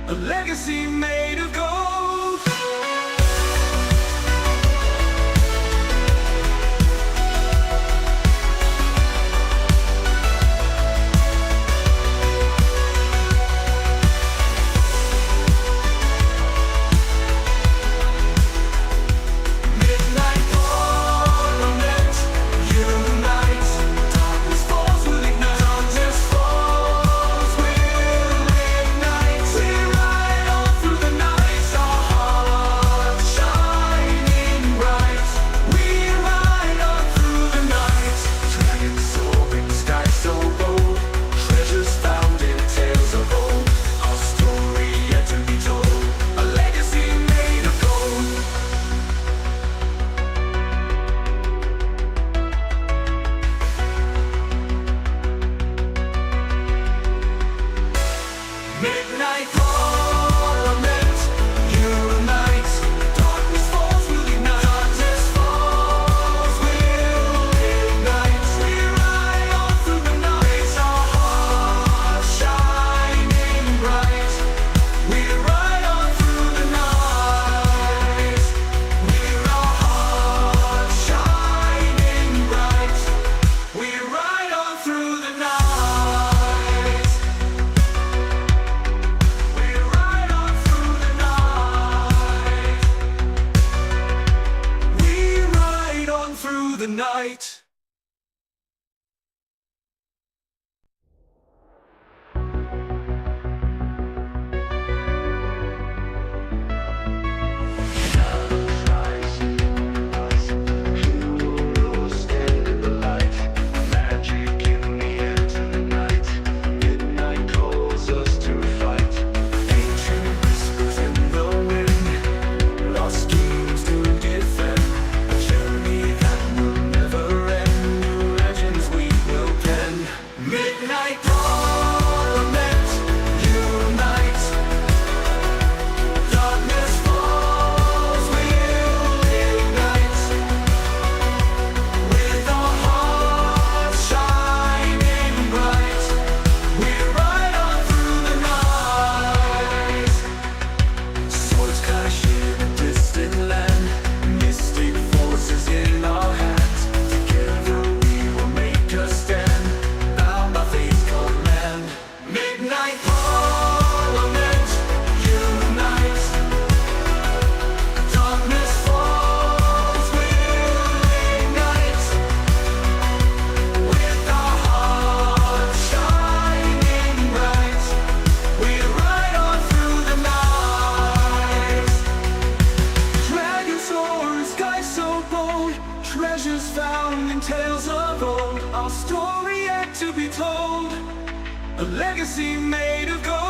a legacy made of gold. The night. Treasures found in tales of old, our story yet to be told, a legacy made of gold.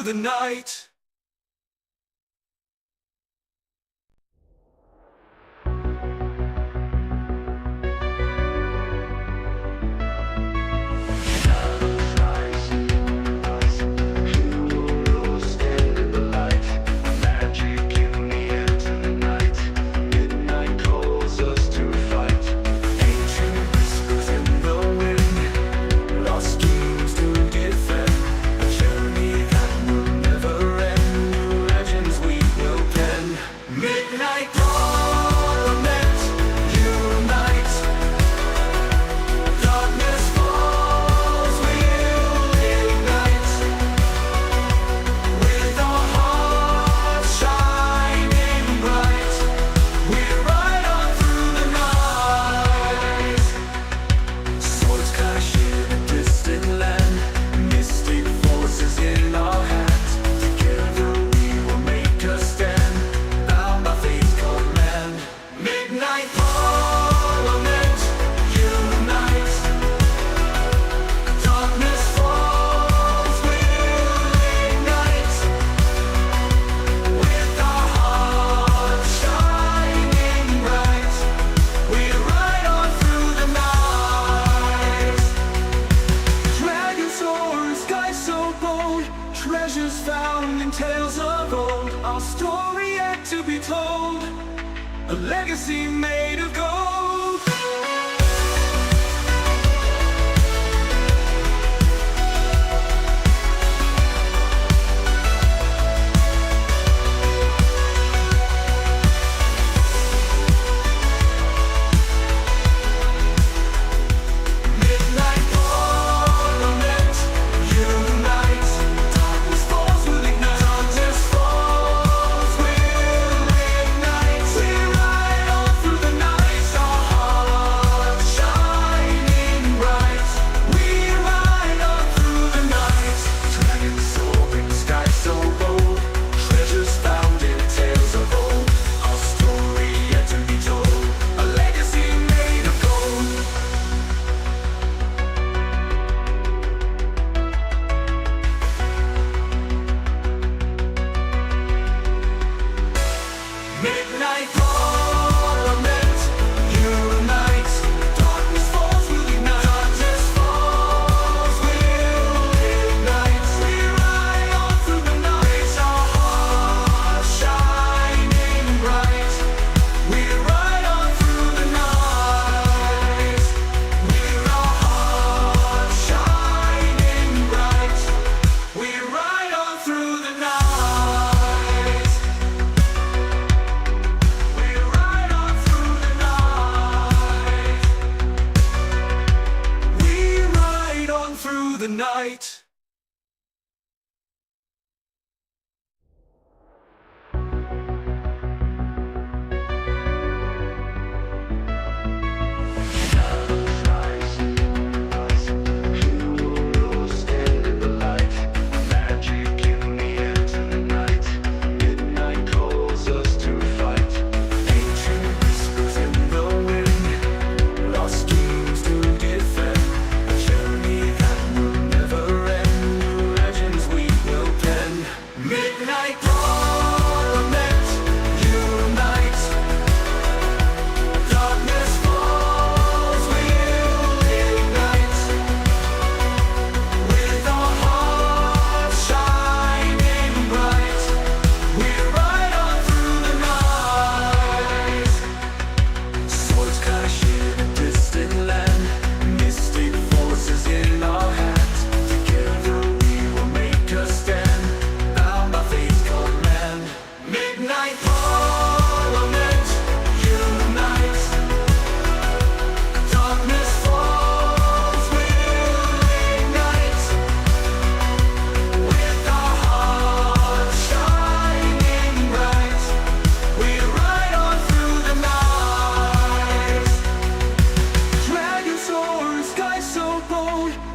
The night. treasures found in tales of old, our story yet to be told, a legacy made of gold. Midnight Parliament, unite. Darkness falls, we'll ignite. Darkness falls, we'll ignite. We ride on through the night, our hearts shining bright. We ride on through the night, with our hearts shining bright. We ride on through the night. Through the night.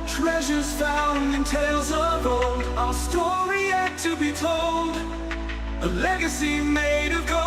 Treasures found in tales of old, our story yet to be told, a legacy made of gold.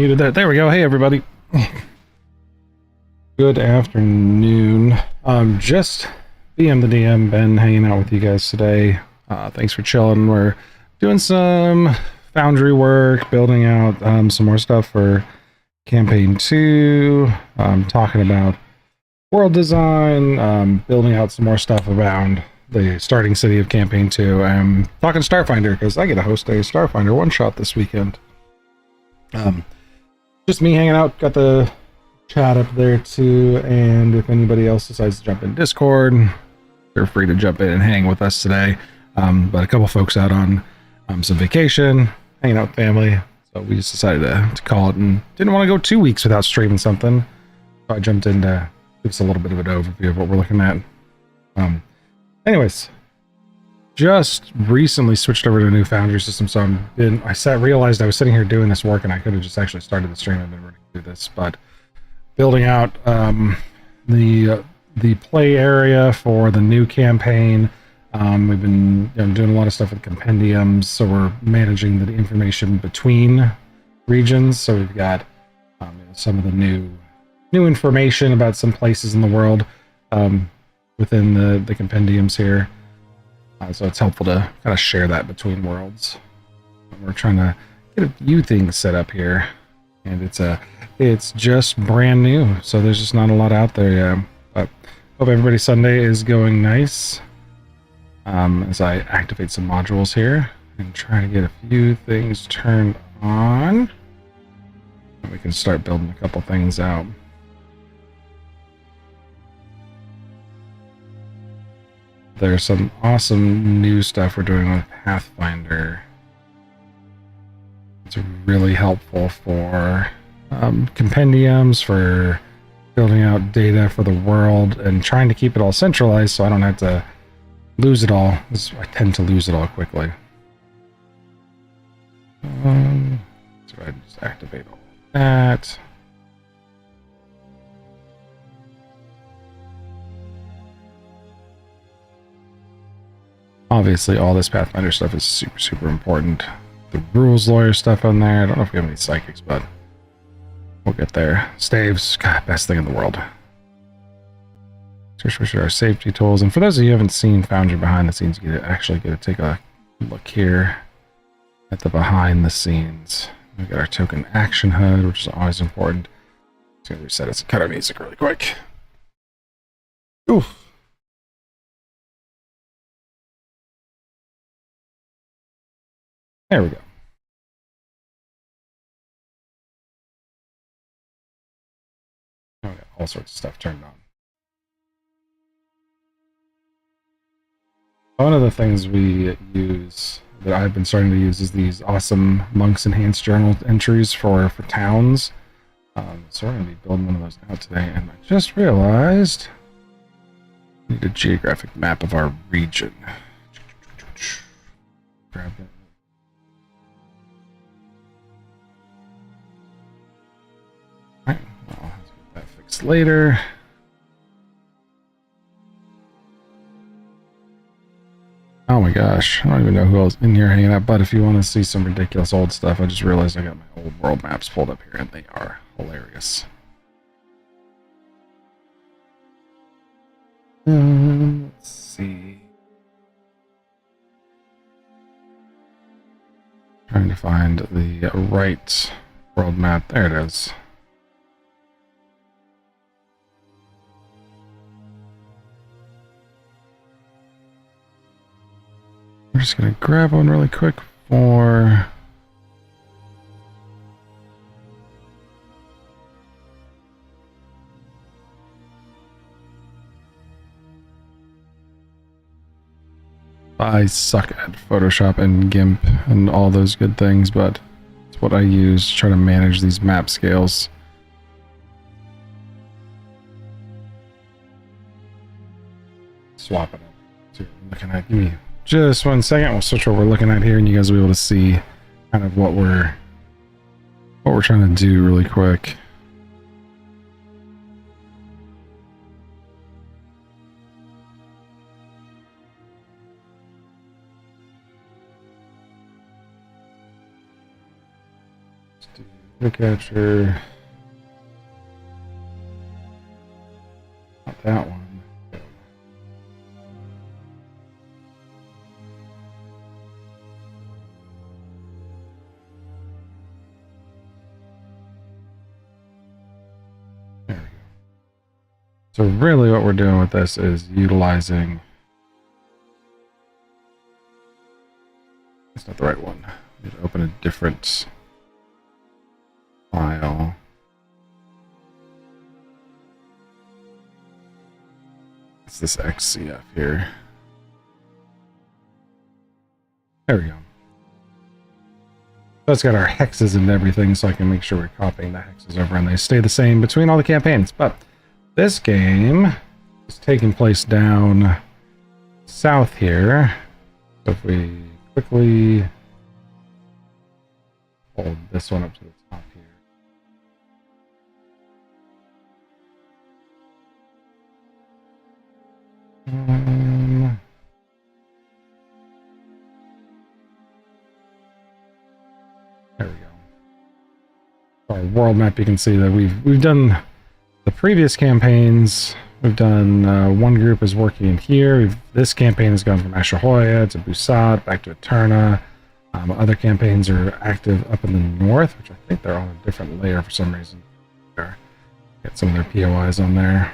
muted there. There we go. Hey, everybody. Good afternoon. Just BM the DM, been hanging out with you guys today. Thanks for chilling. We're doing some Foundry work, building out some more stuff for Campaign 2, talking about world design, building out some more stuff around the starting city of Campaign 2. I'm talking Starfinder because I get to host a Starfinder one-shot this weekend. Just me hanging out, got the chat up there too, and if anybody else decides to jump in Discord, they're free to jump in and hang with us today. But a couple folks out on some vacation, hanging out with family, so we just decided to call it, and didn't want to go 2 weeks without streaming something, so I jumped in to give us a little bit of an overview of what we're looking at. Anyways, just recently switched over to a new Foundry system, so realized I was sitting here doing this work, and I could have just actually started the stream and been ready to do this, but building out the play area for the new campaign. We've been doing a lot of stuff with compendiums, so we're managing the information between regions. So we've got some of the new information about some places in the world within the compendiums here. So it's helpful to kind of share that between worlds. We're trying to get a few things set up here, and it's just brand new, so there's just not a lot out there yet. But hope everybody's Sunday is going nice. As I activate some modules here and try to get a few things turned on, and we can start building a couple things out. There's some awesome new stuff we're doing with Pathfinder. It's really helpful for compendiums, for building out data for the world, and trying to keep it all centralized so I don't have to lose it all. I tend to lose it all quickly. So I just activate all that. Obviously, all this Pathfinder stuff is super, super important. The rules lawyer stuff on there. I don't know if we have any psychics, but we'll get there. Staves, God, best thing in the world. Search for our safety tools. And for those of you who haven't seen Foundry behind the scenes, you actually get to take a look here at the behind the scenes. We've got our token action HUD, which is always important. Just gonna reset it and cut our music really quick. Oof. There we go. Oh, we got all sorts of stuff turned on. One of the things we use, that I've been starting to use, is these awesome Monk's Enhanced Journal entries for towns. So we're going to be building one of those out today, and I just realized we need a geographic map of our region. Grab it. Alright, well, let's get that fixed later. Oh my gosh, I don't even know who else in here hanging out, but if you want to see some ridiculous old stuff, I just realized I got my old world maps pulled up here, and they are hilarious. Let's see. Trying to find the right world map. There it is. We're just going to grab one really quick for... I suck at Photoshop and GIMP and all those good things, but it's what I use to try to manage these map scales. Swap it up. See what we're looking at. Give me just 1 second. We'll switch what we're looking at here, and you guys will be able to see kind of what we're trying to do really quick. capture. Not that one. There we go. So really what we're doing with this is utilizing... It's not the right one. I need to open a different file. It's this XCF here. There we go. So it's got our hexes and everything, so I can make sure we're copying the hexes over and they stay the same between all the campaigns. But this game is taking place down south here. So if we quickly hold this one up to the top here. There we go. Our world map, you can see that we've done the previous campaigns. We've done one group is working in here. This campaign has gone from Ashahoya to Busat, back to Eterna. Other campaigns are active up in the north, which I think they're on a different layer for some reason. Get some of their POIs on there.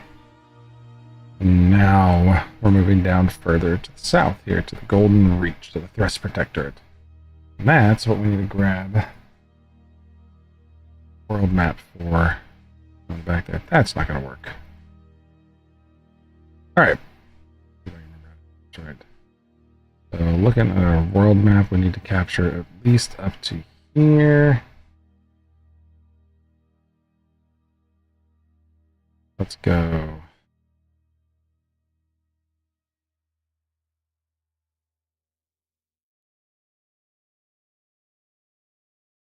And now we're moving down further to the south here, to the Golden Reach, to the Thrust Protectorate. And that's what we need to grab. World map for. Going back there. That's not going to work. Alright. That's right. So looking at our world map, we need to capture at least up to here. Let's go.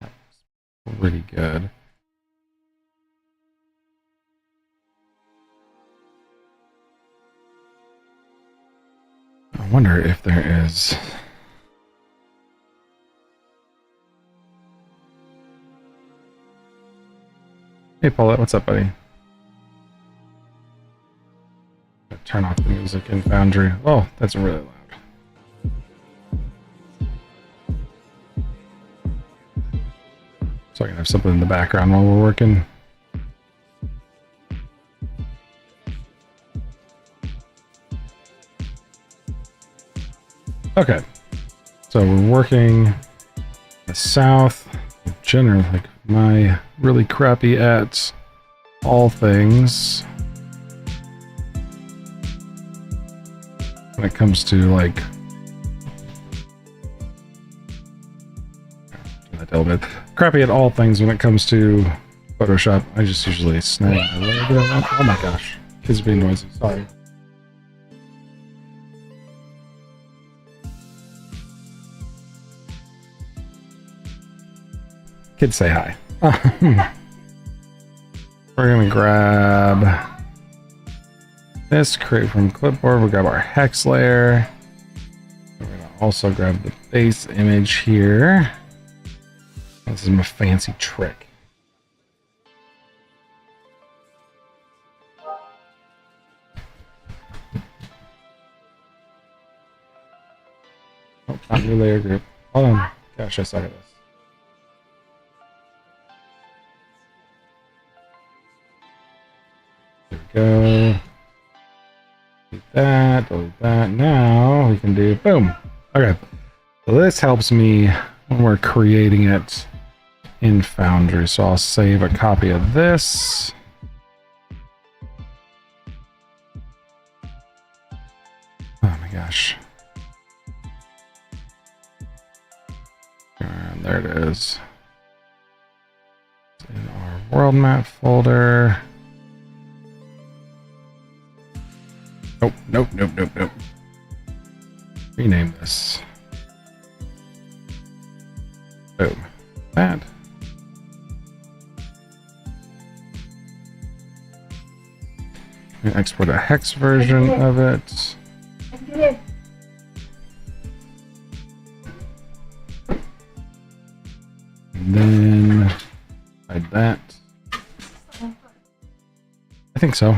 That's pretty good. I wonder if there is... Hey Paulette, what's up, buddy? Turn off the music in Foundry. Oh, that's really loud. So I can have something in the background while we're working. Okay, so we're working the south. Generally, like my really crappy at all things when it comes to like turn that down a bit. Crappy at all things when it comes to Photoshop. I just usually snag a little bit of that. Oh my gosh, kids are being noisy. Sorry. Kids say hi. We're gonna grab this, create from clipboard. We'll grab our hex layer. We're gonna also grab the base image here. This is my fancy trick. Oh, not new layer group. Hold on. Gosh, I suck at this. Go. Delete that, delete that. Now we can do boom. Okay. So this helps me when we're creating it in Foundry. So I'll save a copy of this. Oh my gosh. And there it is. It's in our world map folder. Nope. Rename this. Boom. That. And export a hex version of it. And then I think so.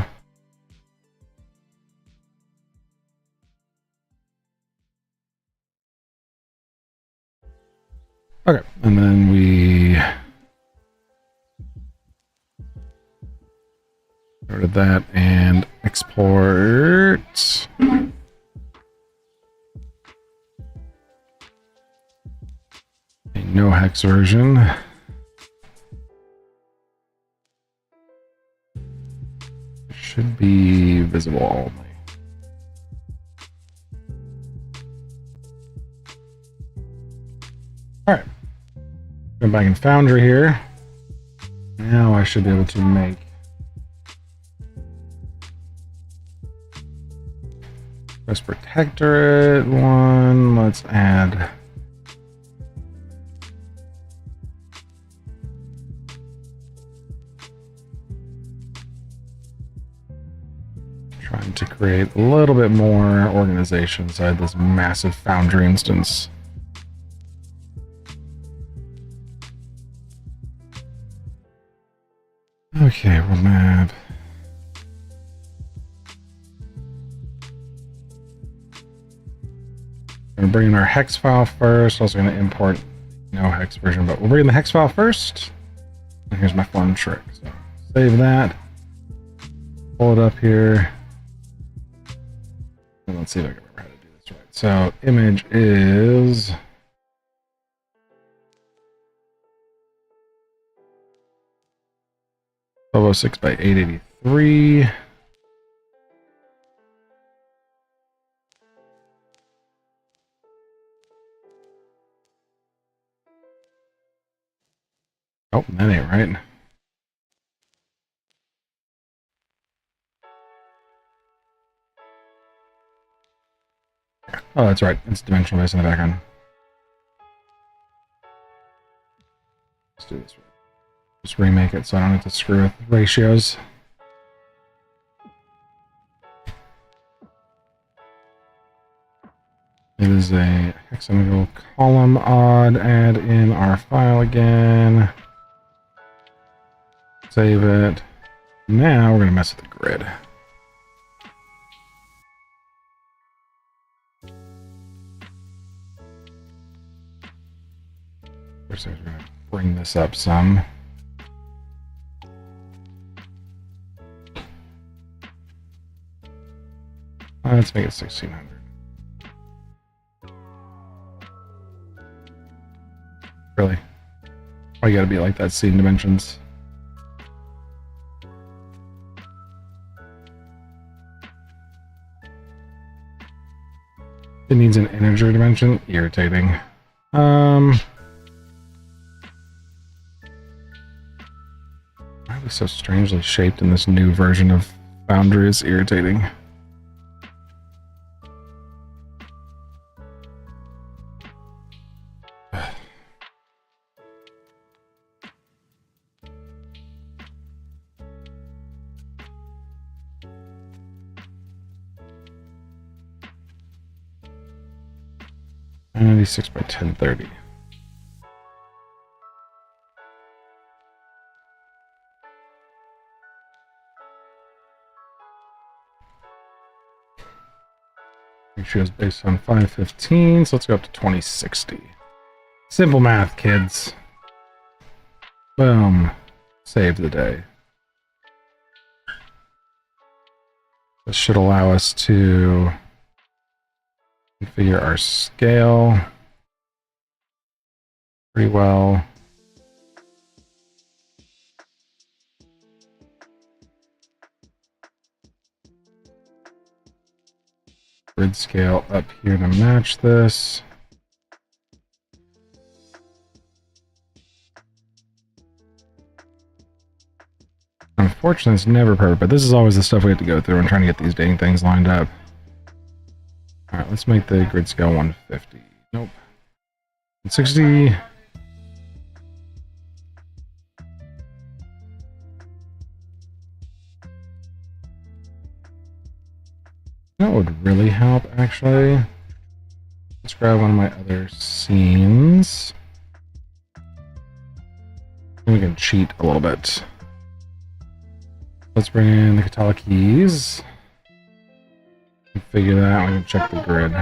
Okay, and then we go to that and export. A no hex version. Should be visible only. Alright. Go back in Foundry here. Now I should be able to make this Protectorate one. Let's add trying to create a little bit more organization inside this massive Foundry instance. Okay, we'll map. We're going to bring in our hex file first. Also going to import no hex version, but we'll bring in the hex file first. And here's my fun trick. So save that. Pull it up here. And let's see if I can remember how to do this right. So image is 1206 by 883. Oh, that ain't right. Oh, that's right. It's dimensional based in the background. Let's do this right. Just remake it so I don't have to screw with ratios. It is a hexagonal column odd. Add in our file again. Save it. Now we're going to mess with the grid. First, we're going to bring this up some. Let's make it 1600. Really? Why you gotta be like that, scene dimensions? It needs an integer dimension? Irritating. Why are we so strangely shaped in this new version of Foundry? Is irritating. And 96 by 1030. Ratio is based on 515, so let's go up to 2060. Simple math, kids. Boom. Save the day. This should allow us to configure our scale pretty well. Grid scale up here to match this. Unfortunately, it's never perfect, but this is always the stuff we have to go through when trying to get these dang things lined up. Alright, let's make the grid scale 150. Nope. 160. That would really help, actually. Let's grab one of my other scenes. And we can cheat a little bit. Let's bring in the Katala keys. Figure that out. We can check the grid.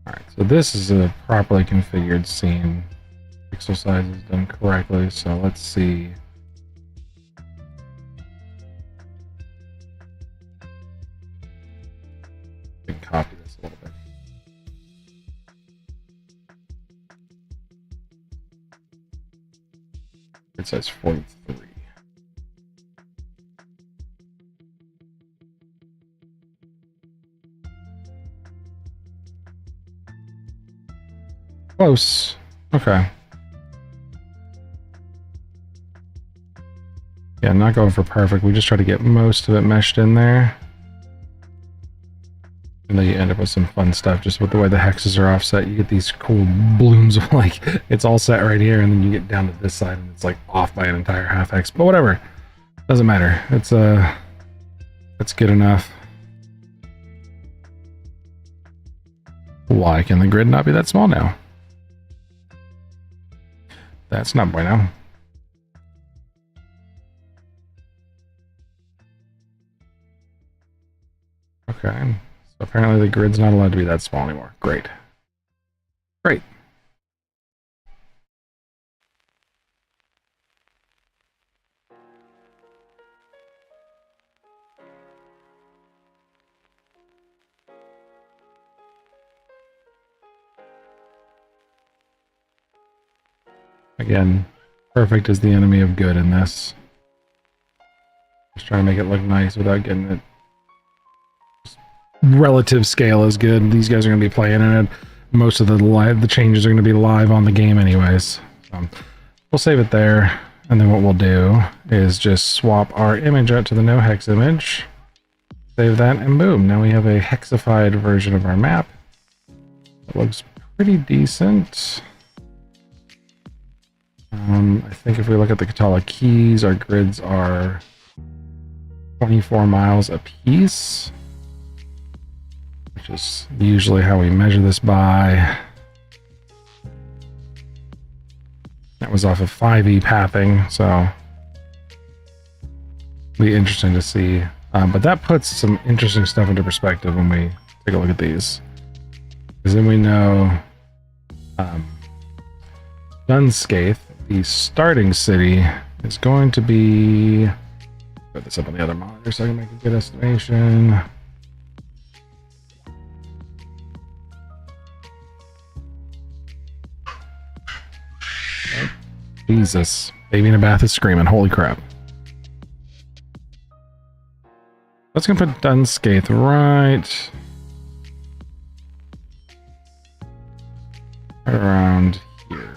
Alright, so this is a properly configured scene. Pixel size is done correctly, so let's see. I can copy this a little bit. It says 43. Close. Okay. Yeah, not going for perfect. We just try to get most of it meshed in there. And then you end up with some fun stuff just with the way the hexes are offset. You get these cool blooms of like, it's all set right here, and then you get down to this side and it's like off by an entire half hex. But whatever. Doesn't matter. It's good enough. Why can the grid not be that small now? That's not bueno. Okay. So apparently the grid's not allowed to be that small anymore. Great. Great. Again, perfect is the enemy of good in this. Just trying to make it look nice without getting it. Relative scale is good. These guys are going to be playing in it. Most of the changes are going to be live on the game anyways. So we'll save it there, and then what we'll do is just swap our image out to the no hex image. Save that, and boom, now we have a hexified version of our map. It looks pretty decent. I think if we look at the Katala keys, our grids are 24 miles apiece, which is usually how we measure this by. That was off of 5e pathing, so it'll be interesting to see. But that puts some interesting stuff into perspective when we take a look at these. Because then we know Dunscaith, the starting city, is going to be... Put this up on the other monitor so I can make a good estimation. Oh, Jesus. Baby in a bath is screaming. Holy crap. Let's go put Dunscaith right around here.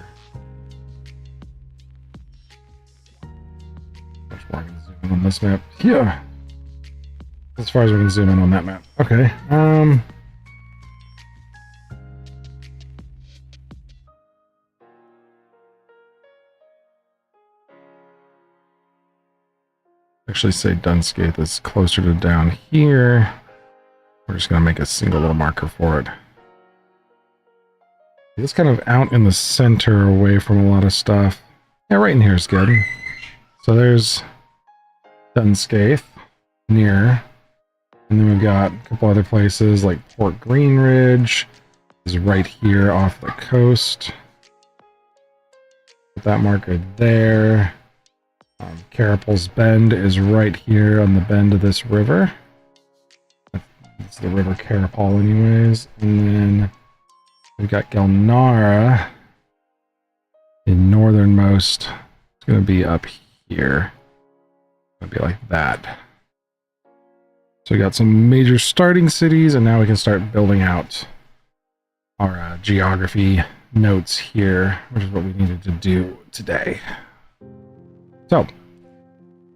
Much more I can zoom in on this map. Yeah. As far as we can zoom in on that map. Okay. Actually say Dunscaith is closer to down here. We're just going to make a single little marker for it. It's kind of out in the center away from a lot of stuff. Yeah, right in here is good. So there's Dunscaith near. And then we've got a couple other places like Port Greenridge is right here off the coast. Put that marker there. Carapel's Bend is right here on the bend of this river. It's the River Carapel anyways. And then we've got Gelnara, the northernmost. It's going to be up here. It's going to be like that. So we got some major starting cities, and now we can start building out our geography notes here, which is what we needed to do today. So,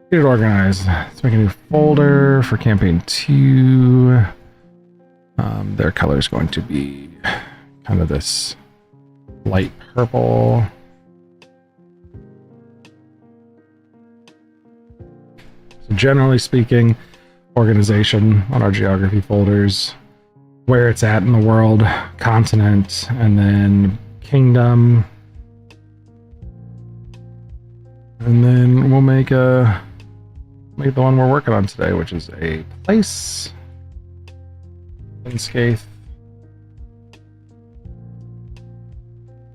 get it organized. Let's make a new folder for campaign 2. Their color is going to be kind of this light purple. generally speaking, organization on our geography folders, where it's at in the world, continent, and then kingdom. And then we'll make the one we're working on today, which is a place in Skaith.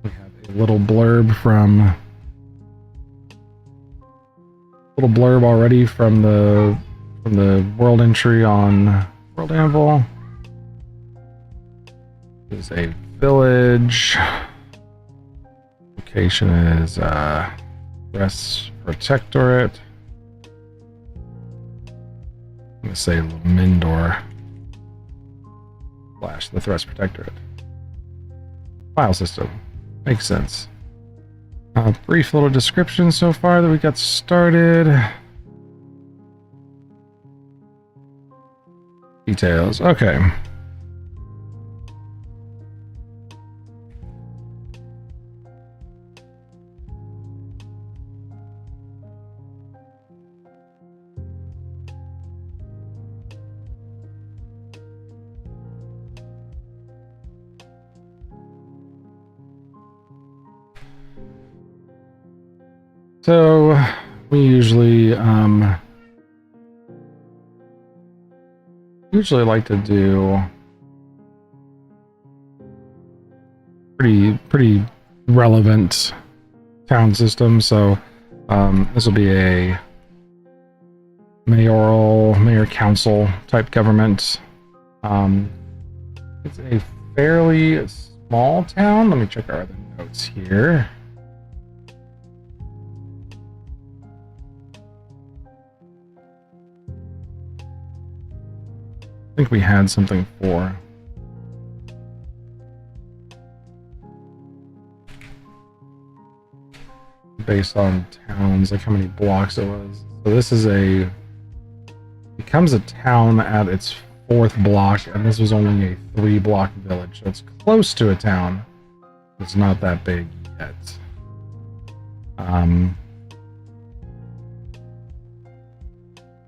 We have a little blurb already from the world entry on World Anvil. This is a village. Location is Thrust Protectorate. I'm going to say Lumindor / the Thrust Protectorate. File system. Makes sense. A brief little description so far that we got started. Details. Okay. So we usually like to do pretty relevant town system. So this will be a mayor council type government. It's a fairly small town. Let me check our other notes here. I think we had something for based on towns, like how many blocks it was. So this is becomes a town at its 4th block, and this was only a 3-block village, so it's close to a town. It's not that big yet.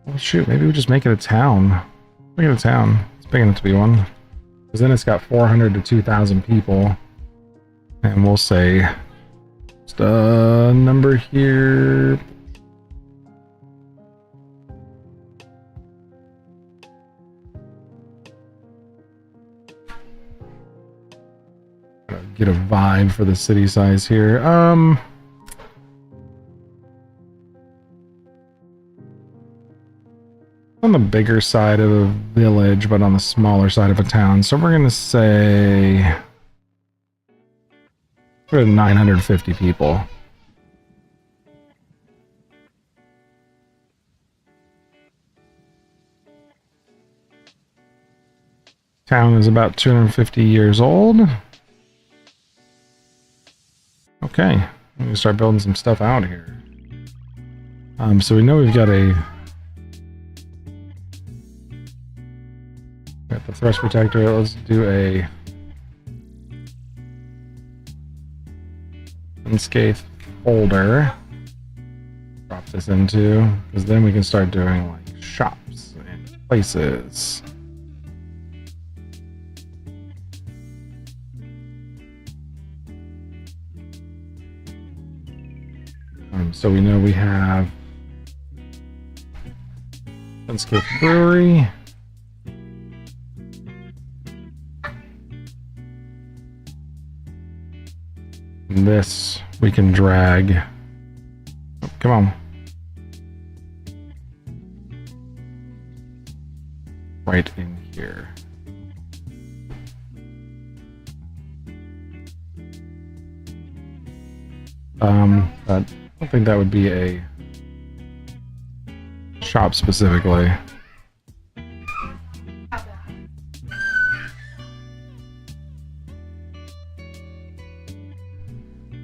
Well, shoot, maybe we just make it a town. Make it a town. It's big enough to be one. Because then it's got 400 to 2,000 people. And we'll say just a number here. Get a vibe for the city size here. On the bigger side of a village, but on the smaller side of a town. So we're going to say 950 people. Town is about 250 years old. Okay, we can start building some stuff out here. So we know we've got the thrust protector. Let's do a unscathed folder. Drop this into, because then we can start doing like shops and places. So we know we have unscathed brewery. And this we can drag. Oh, come on. Right in here. But I don't think that would be a shop specifically.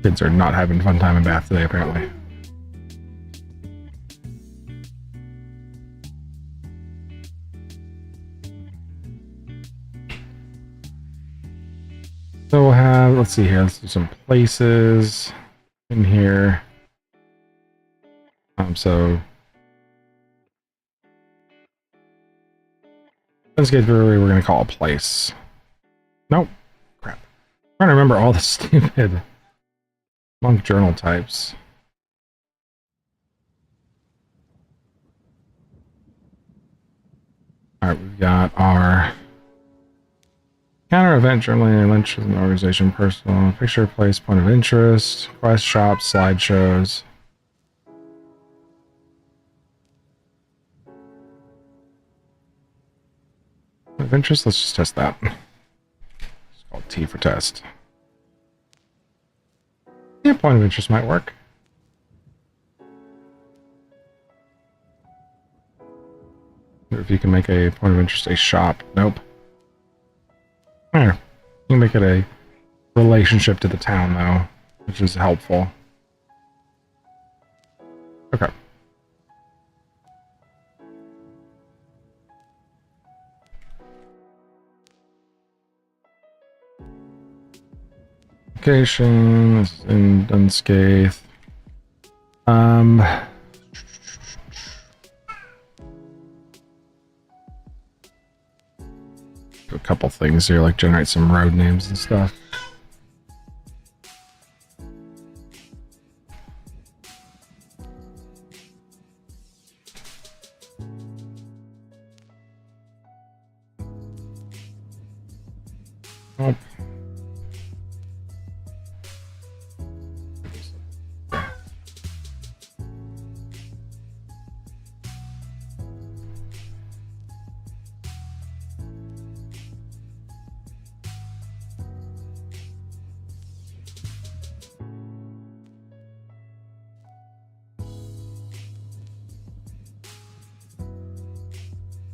Kids are not having a fun time in Bath today, apparently. So we'll have, let's see here, let's do some places in here. So Dunscape Brewery we're going to call a place. Nope. Crap. I'm trying to remember all the stupid monk journal types. Alright, we've got our counter event journaling, lunch with an organization, personal, picture, place, point of interest, quest shop, slideshows. Point of interest, let's just test that. It's called T for test. Yeah, point of interest might work. If you can make a point of interest a shop. Nope. There. You can make it a relationship to the town, though, which is helpful. Okay. Location is in Dunscape. A couple things here, like generate some road names and stuff. Oh.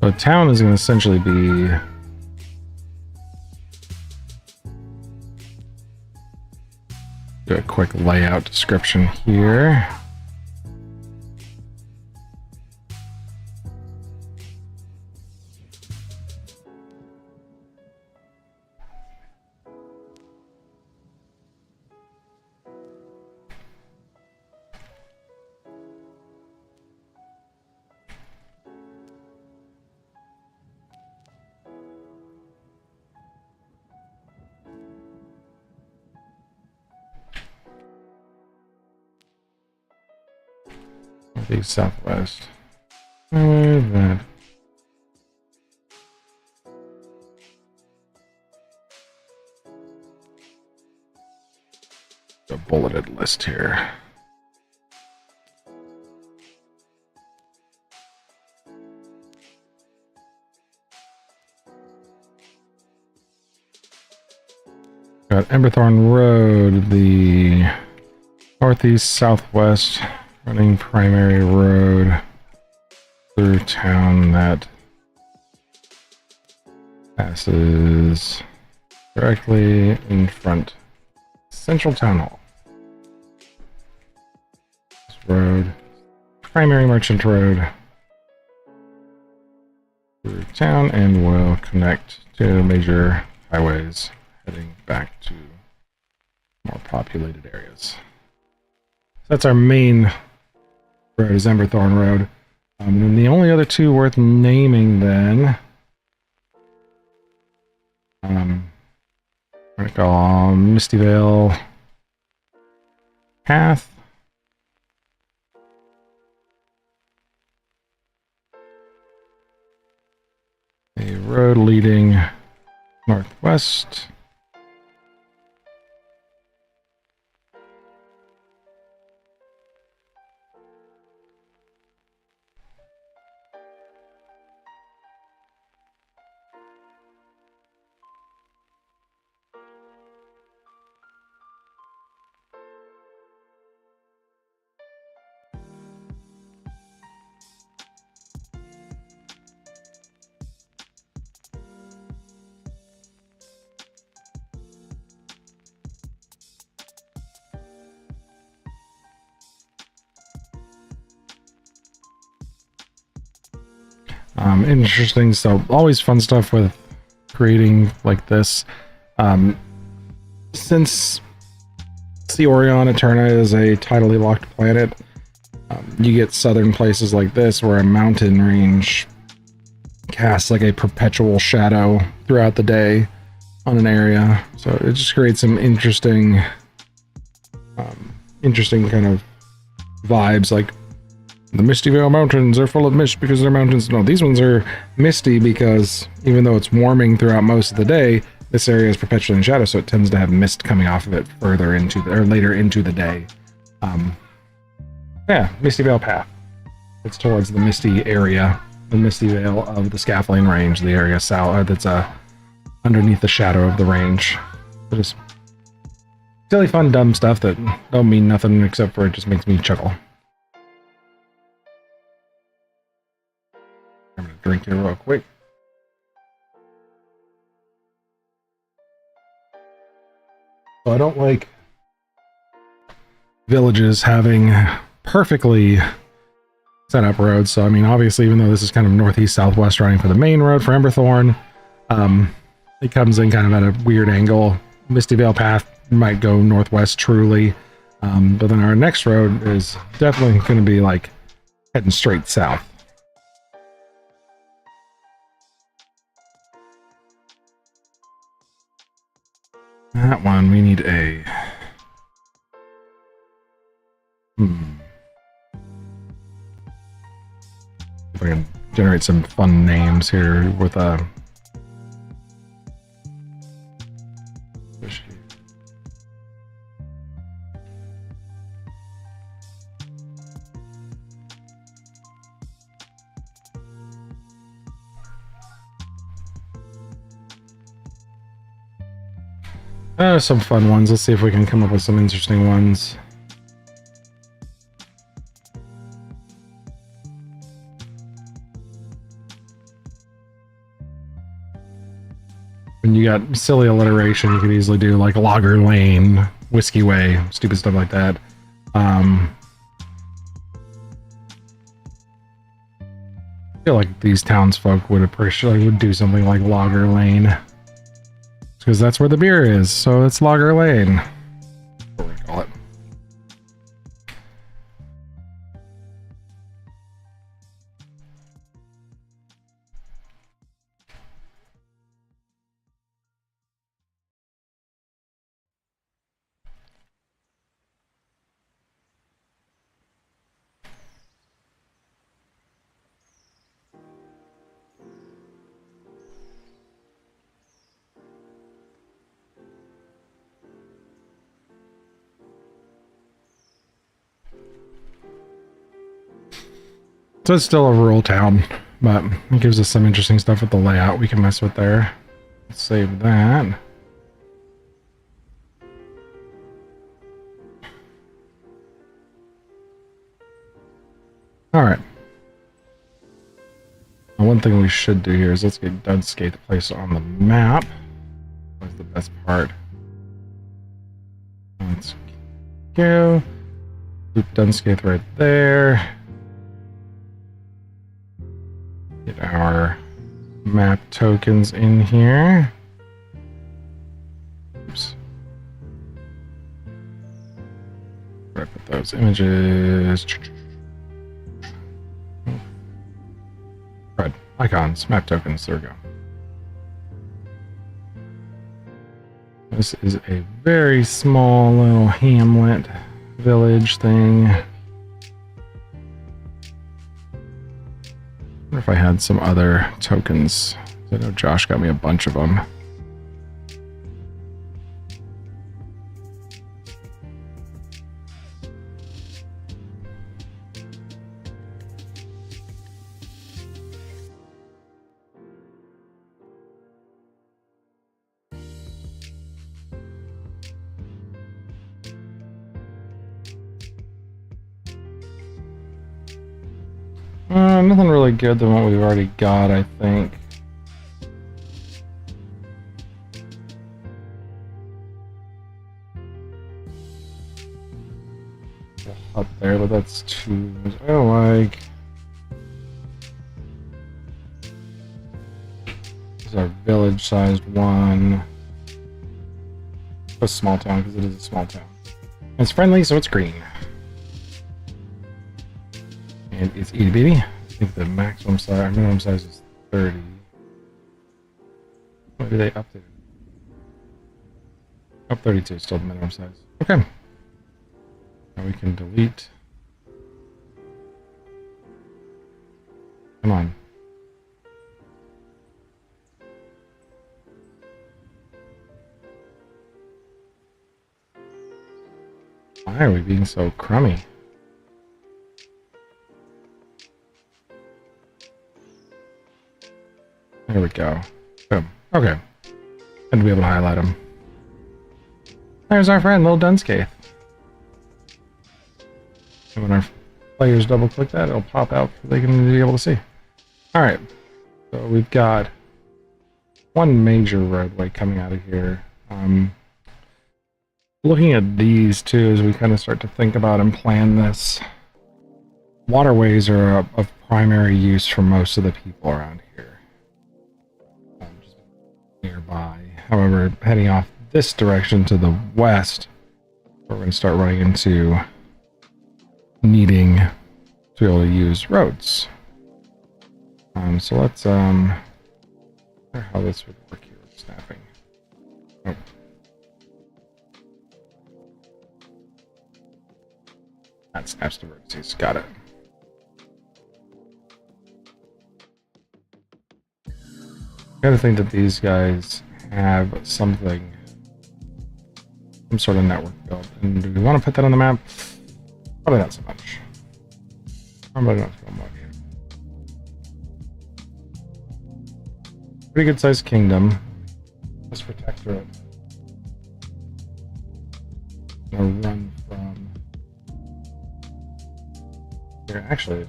The town is going to essentially be do a quick layout description here. Northeast, southwest. That. A bulleted list here. Got Emberthorn Road, the northeast, southwest running primary road through town that passes directly in front Central Town Hall. This road, primary merchant road through town, and will connect to major highways heading back to more populated areas. So that's our main road, is Emberthorn Road. And the only other two worth naming then, I'm going to call Mistyvale Path. A road leading northwest. Interesting, so always fun stuff with creating like this. Since Cyorion Eterna is a tidally locked planet, you get southern places like this where a mountain range cast like a perpetual shadow throughout the day on an area. So it just creates some interesting kind of vibes. Like the Misty Vale Mountains are full of mist because they're mountains. No, these ones are misty because even though it's warming throughout most of the day, this area is perpetually in shadow, so it tends to have mist coming off of it further into or later into the day. Yeah, Misty Vale Path. It's towards the misty area, the Misty Vale of the Scaffolding Range, the area south that's underneath the shadow of the range. So just silly, fun, dumb stuff that don't mean nothing except for it just makes me chuckle. I'm gonna drink here real quick. So I don't like villages having perfectly set up roads. So I mean, obviously, even though this is kind of northeast southwest running for the main road for Emberthorn, it comes in kind of at a weird angle. Misty Vale Path might go northwest truly, but then our next road is definitely going to be like heading straight south. That one we need a if I can generate some fun names here with a some fun ones. Let's see if we can come up with some interesting ones. When you got silly alliteration, you could easily do like Logger Lane, Whiskey Way, stupid stuff like that. I feel like these townsfolk would appreciate, would do something like Logger Lane, because that's where the beer is. So it's Logger Lane. What do we call it? So it's still a rural town, but it gives us some interesting stuff with the layout we can mess with there. Let's save that. All right. Now, one thing we should do here is let's get Dunscape placed on the map. That's the best part. Let's go. Loop Dunscape right there. Get our map tokens in here. Oops. Where do I put those images? Right, icons, map tokens, there we go. This is a very small little hamlet village thing. I wonder if I had some other tokens. I know Josh got me a bunch of them. Nothing really good than what we've already got, I think. Up there, but that's too... I don't like... This is our village-sized one. A small town, because it is a small town. And it's friendly, so it's green. And it's itty bitty. I think the maximum size, minimum size is 30. Maybe they updated. Oh, 32 is still the minimum size. Okay. Now we can delete. Come on. Why are we being so crummy? There we go. Boom. Okay. And be able to highlight them. There's our friend, Little Dunscape. And when our players double click that, it'll pop out so they can be able to see. Alright. So we've got one major roadway coming out of here. Looking at these two as we kind of start to think about and plan this, waterways are of primary use for most of the people around here. Just nearby. However, heading off this direction to the west, we're going to start running into needing to be able to use roads. So let's I wonder how this would work here with snapping. Oh. That snaps the vertices. Got it. Gotta think that these guys have something, some sort of network built. And do we want to put that on the map? Probably not so much. Probably not so much. Pretty good sized kingdom. This protectorate. Gonna run from here. Actually, it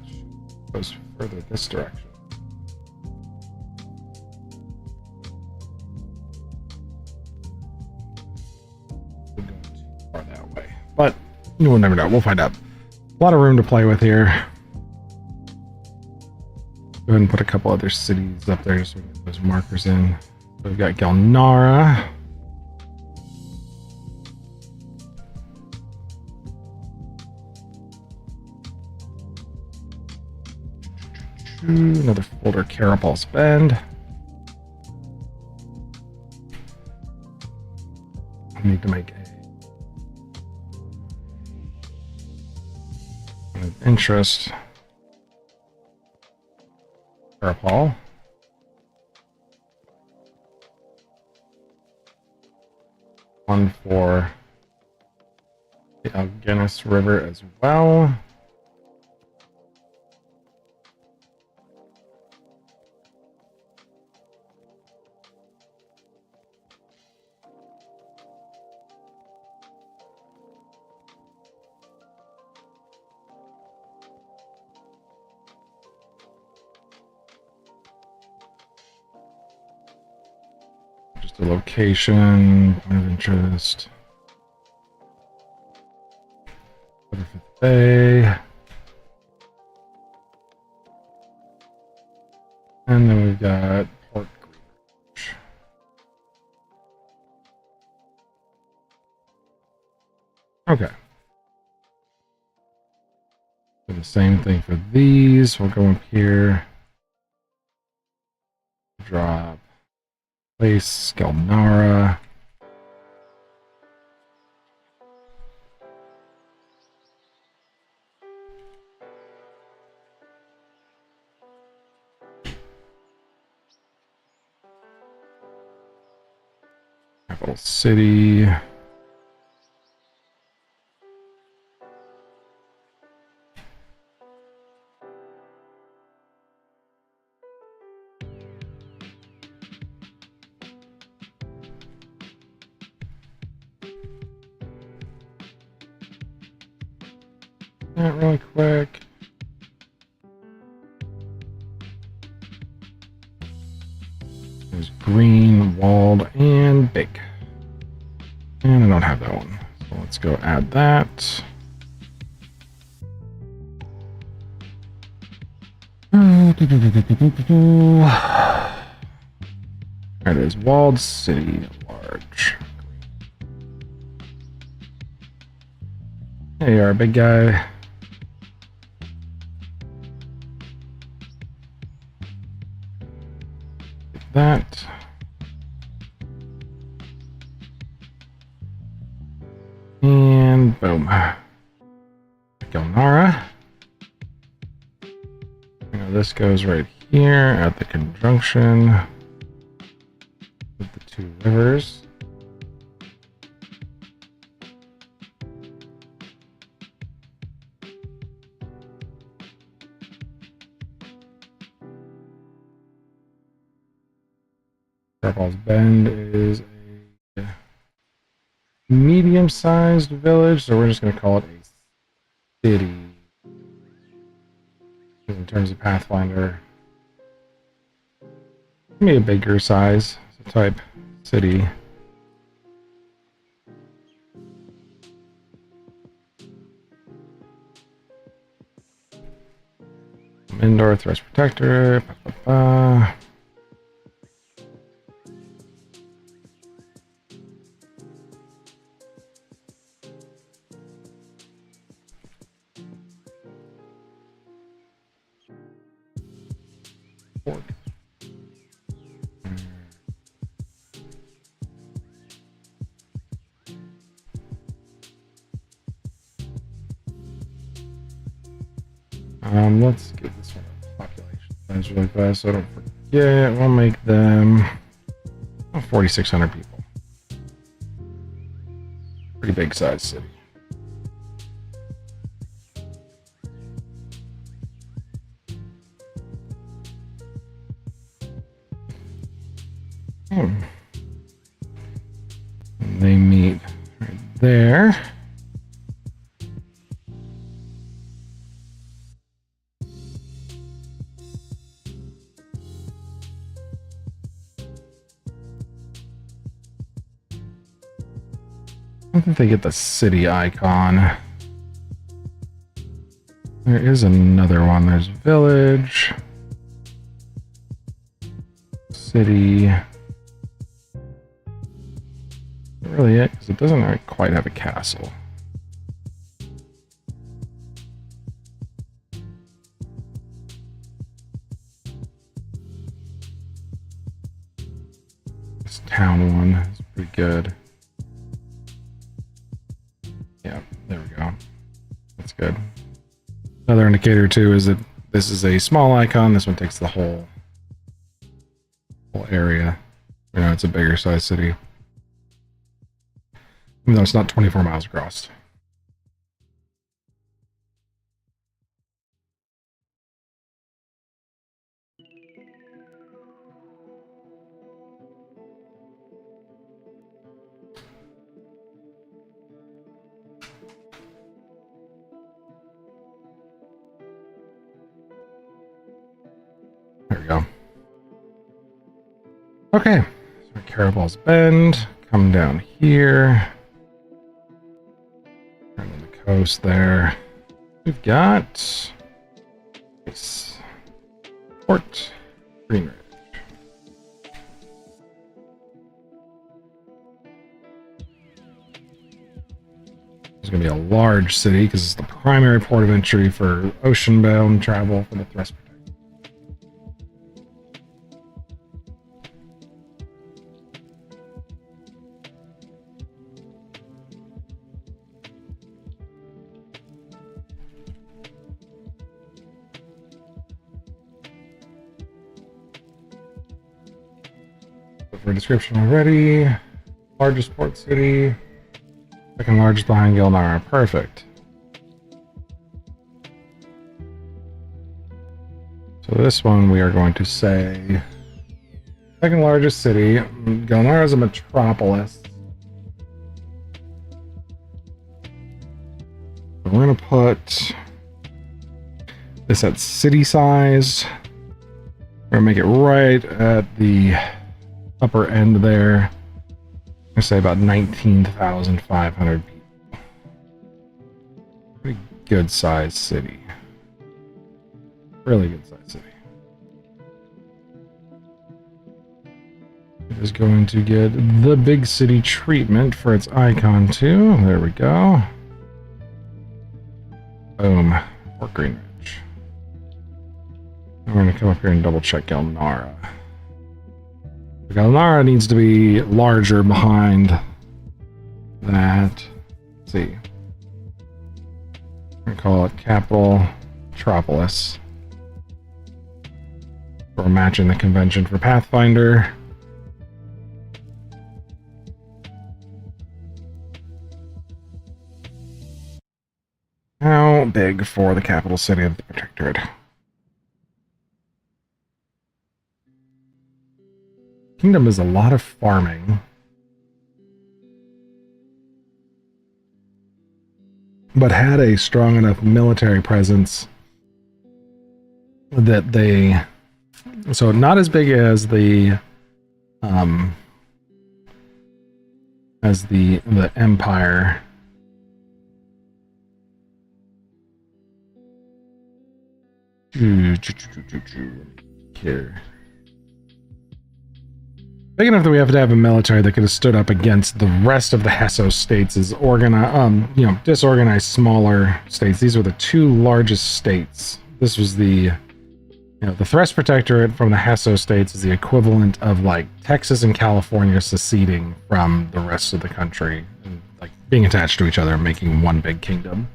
goes further this direction. We're going too far that way. But you will never know. We'll find out. A lot of room to play with here. Go ahead and put a couple other cities up there so we can get those markers in. So we've got Galnara. Another folder, Carapulse Bend. I need to make an interest. Carapul. One for the Algenis River as well. Just a location, point of interest. Fifth Bay. And then we've got Port Greenwich. Okay. Do the same thing for these. We'll go up here. Drop. Place Galnara. Capital City. That really quick. There's green, walled, and big. And I don't have that one. So let's go add that. There it is. Walled city, large. There you are, big guy. Gilnara. This goes right here at the conjunction with the two rivers. Purple's Bend is a medium-sized village, so we're just going to call it a city. In terms of Pathfinder, maybe a bigger size type city. Indoor Thrust Protector. Let's get this one population size really fast so I don't forget. We'll make them 4,600 people. Pretty big size city. And they meet right there. I think they get the city icon. There is another one. There's village, city. Really it, because it doesn't quite have a castle. This town one is pretty good. Yeah, there we go. That's good. Another indicator too is that this is a small icon. This one takes the whole area. You know, it's a bigger size city. Even though it's not 24 miles across. There we go. Okay, so Carabal's Bend, come down here. And on the coast there, we've got Port Greenridge. It's going to be a large city because it's the primary port of entry for ocean-bound travel for the Thrust Protector. For description already, largest port city, second largest behind Gilnara. Perfect. So this one we are going to say second largest city. Gilnara is a metropolis. We're going to put this at city size. We're going to make it right at the upper end there. I'm gonna say about 19,500 people. Pretty good sized city. Really good sized city. It is going to get the big city treatment for its icon too. There we go. Boom. Port Greenridge. And we're gonna come up here and double check Gilnara. Gilnara needs to be larger behind that. Let's see. We call it Capital Metropolis. We're matching the convention for Pathfinder. How big for the capital city of the Protectorate? Kingdom is a lot of farming. But had a strong enough military presence that they... So not as big as the Empire. Here. Big enough that we have to have a military that could have stood up against the rest of the Hesso states as disorganized smaller states. These were the two largest states. This was the Thrust Protectorate from the Hesso states is the equivalent of like Texas and California seceding from the rest of the country and like being attached to each other and making one big kingdom.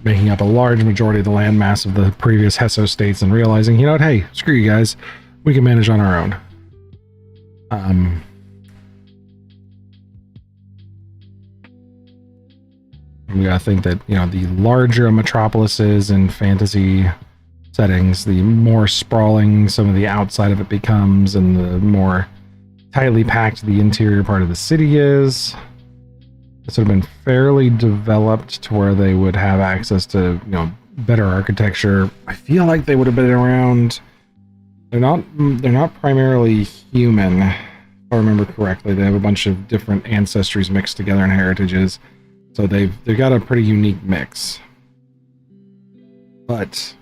Making up a large majority of the landmass of the previous Hesso states and realizing, hey, screw you guys, we can manage on our own. We gotta think that, the larger a metropolis is in fantasy settings, the more sprawling some of the outside of it becomes, and the more tightly packed the interior part of the city is. This would have been fairly developed to where they would have access to, better architecture. I feel like they would have been around. They're not primarily human, if I remember correctly. They have a bunch of different ancestries mixed together and heritages. So they've got a pretty unique mix. But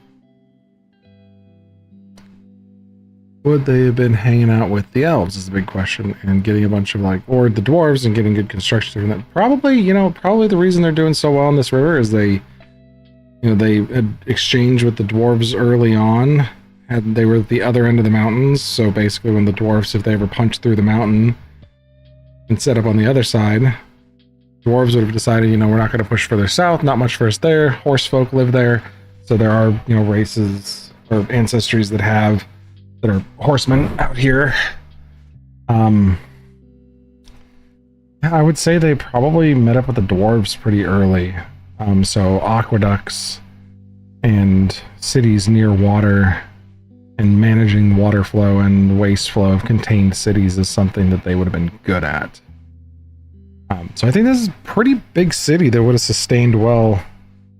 would they have been hanging out with the elves is the big question, and getting a bunch of or the dwarves and getting good construction from that. Probably, probably the reason they're doing so well on this river is they had exchanged with the dwarves early on, and they were at the other end of the mountains. So basically, when the dwarves, if they ever punched through the mountain and set up on the other side, dwarves would have decided, we're not going to push further south. Not much for us there. Horse folk live there, so there are races or ancestries that are horsemen out here. I would say they probably met up with the dwarves pretty early. So aqueducts and cities near water and managing water flow and waste flow of contained cities is something that they would have been good at. So I think this is a pretty big city that would have sustained well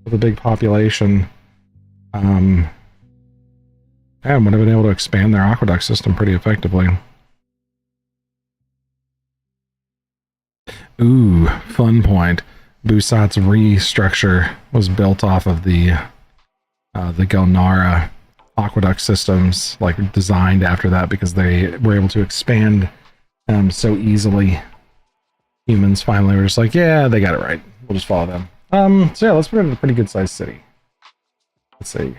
with a big population. And would have been able to expand their aqueduct system pretty effectively. Ooh, fun point. Busat's restructure was built off of the Gelnara aqueduct systems, designed after that because they were able to expand so easily. Humans finally were just like, yeah, they got it right. We'll just follow them. So yeah, let's put it in a pretty good sized city. Let's see.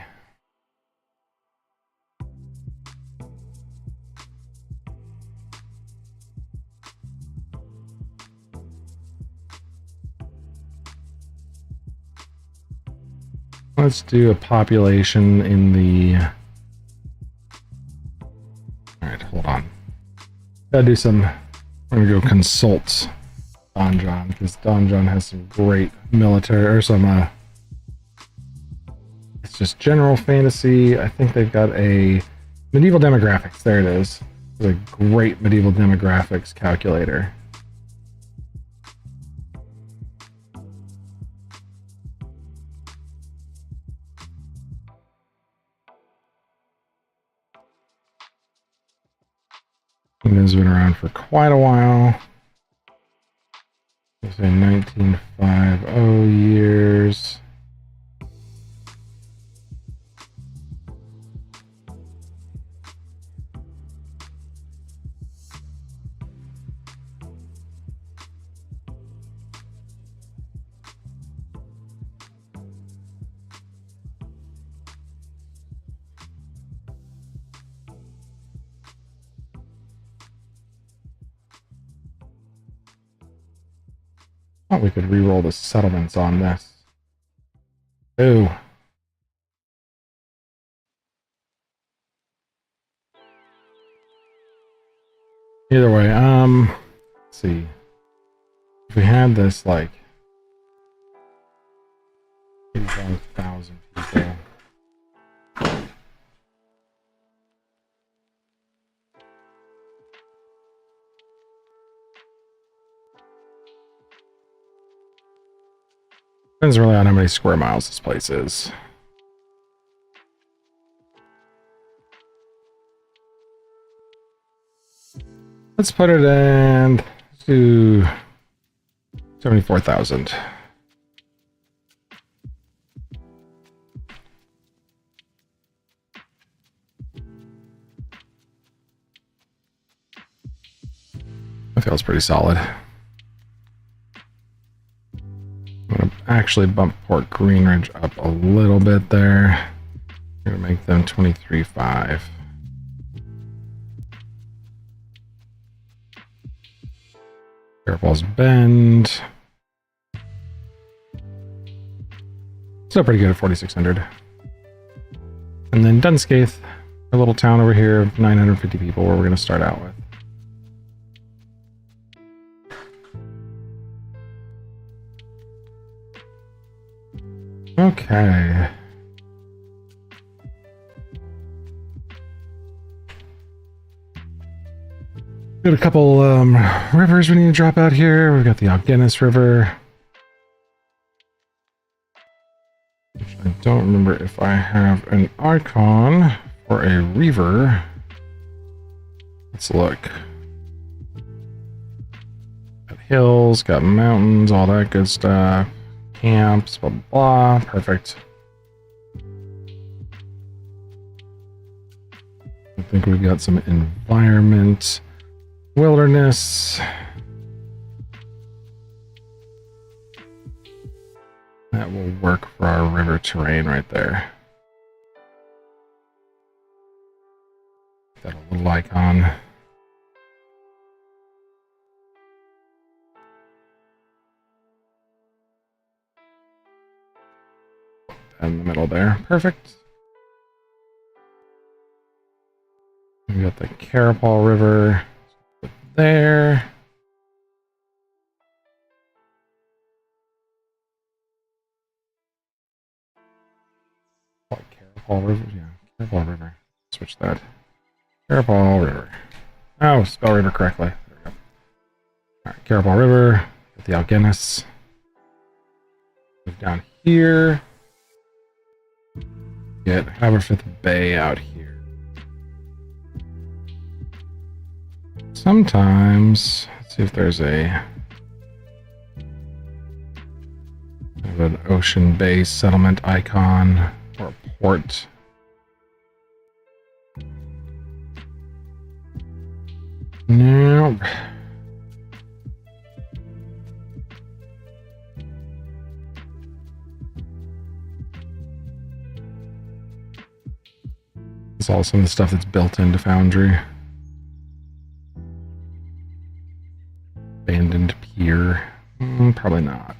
Let's do a population in the... Alright, hold on. Gotta do some... We're gonna go consult Donjon, because Donjon has some great military, or some, it's just general fantasy. I think they've got a medieval demographics. There it is. It's a great medieval demographics calculator. It has been around for quite a while. Let's say 1950 years. Thought we could re-roll the settlements on this. Oh. Either way, let's see. If we had this like 85,000 people. Depends really on how many square miles this place is. Let's put it in, let's do 74,000. That feels pretty solid. I'm going to actually bump Port Greenridge up a little bit there. I'm going to make them 23.5. Fairfalls Bend. Still pretty good at 4,600. And then Dunscaith, a little town over here of 950 people where we're going to start out with. Okay. Got a couple rivers we need to drop out here. We've got the Algenis River. Which I don't remember if I have an icon for a river. Let's look. Got hills, got mountains, all that good stuff. Camps, blah, blah, blah. Perfect. I think we've got some environment. Wilderness. That will work for our river terrain right there. Got a little icon. In the middle there. Perfect. We got the Carapal River there. What, Carapal River? Yeah, Carapal River. Switch that. Carapal River. Oh, spell river correctly. There we go. Alright, Carapal River. Got the Algenis. Move down here. Get Haverford Bay out here. Sometimes, let's see if there's an ocean bay settlement icon or a port. Nope. It's all some of the stuff that's built into Foundry. Abandoned pier. Probably not.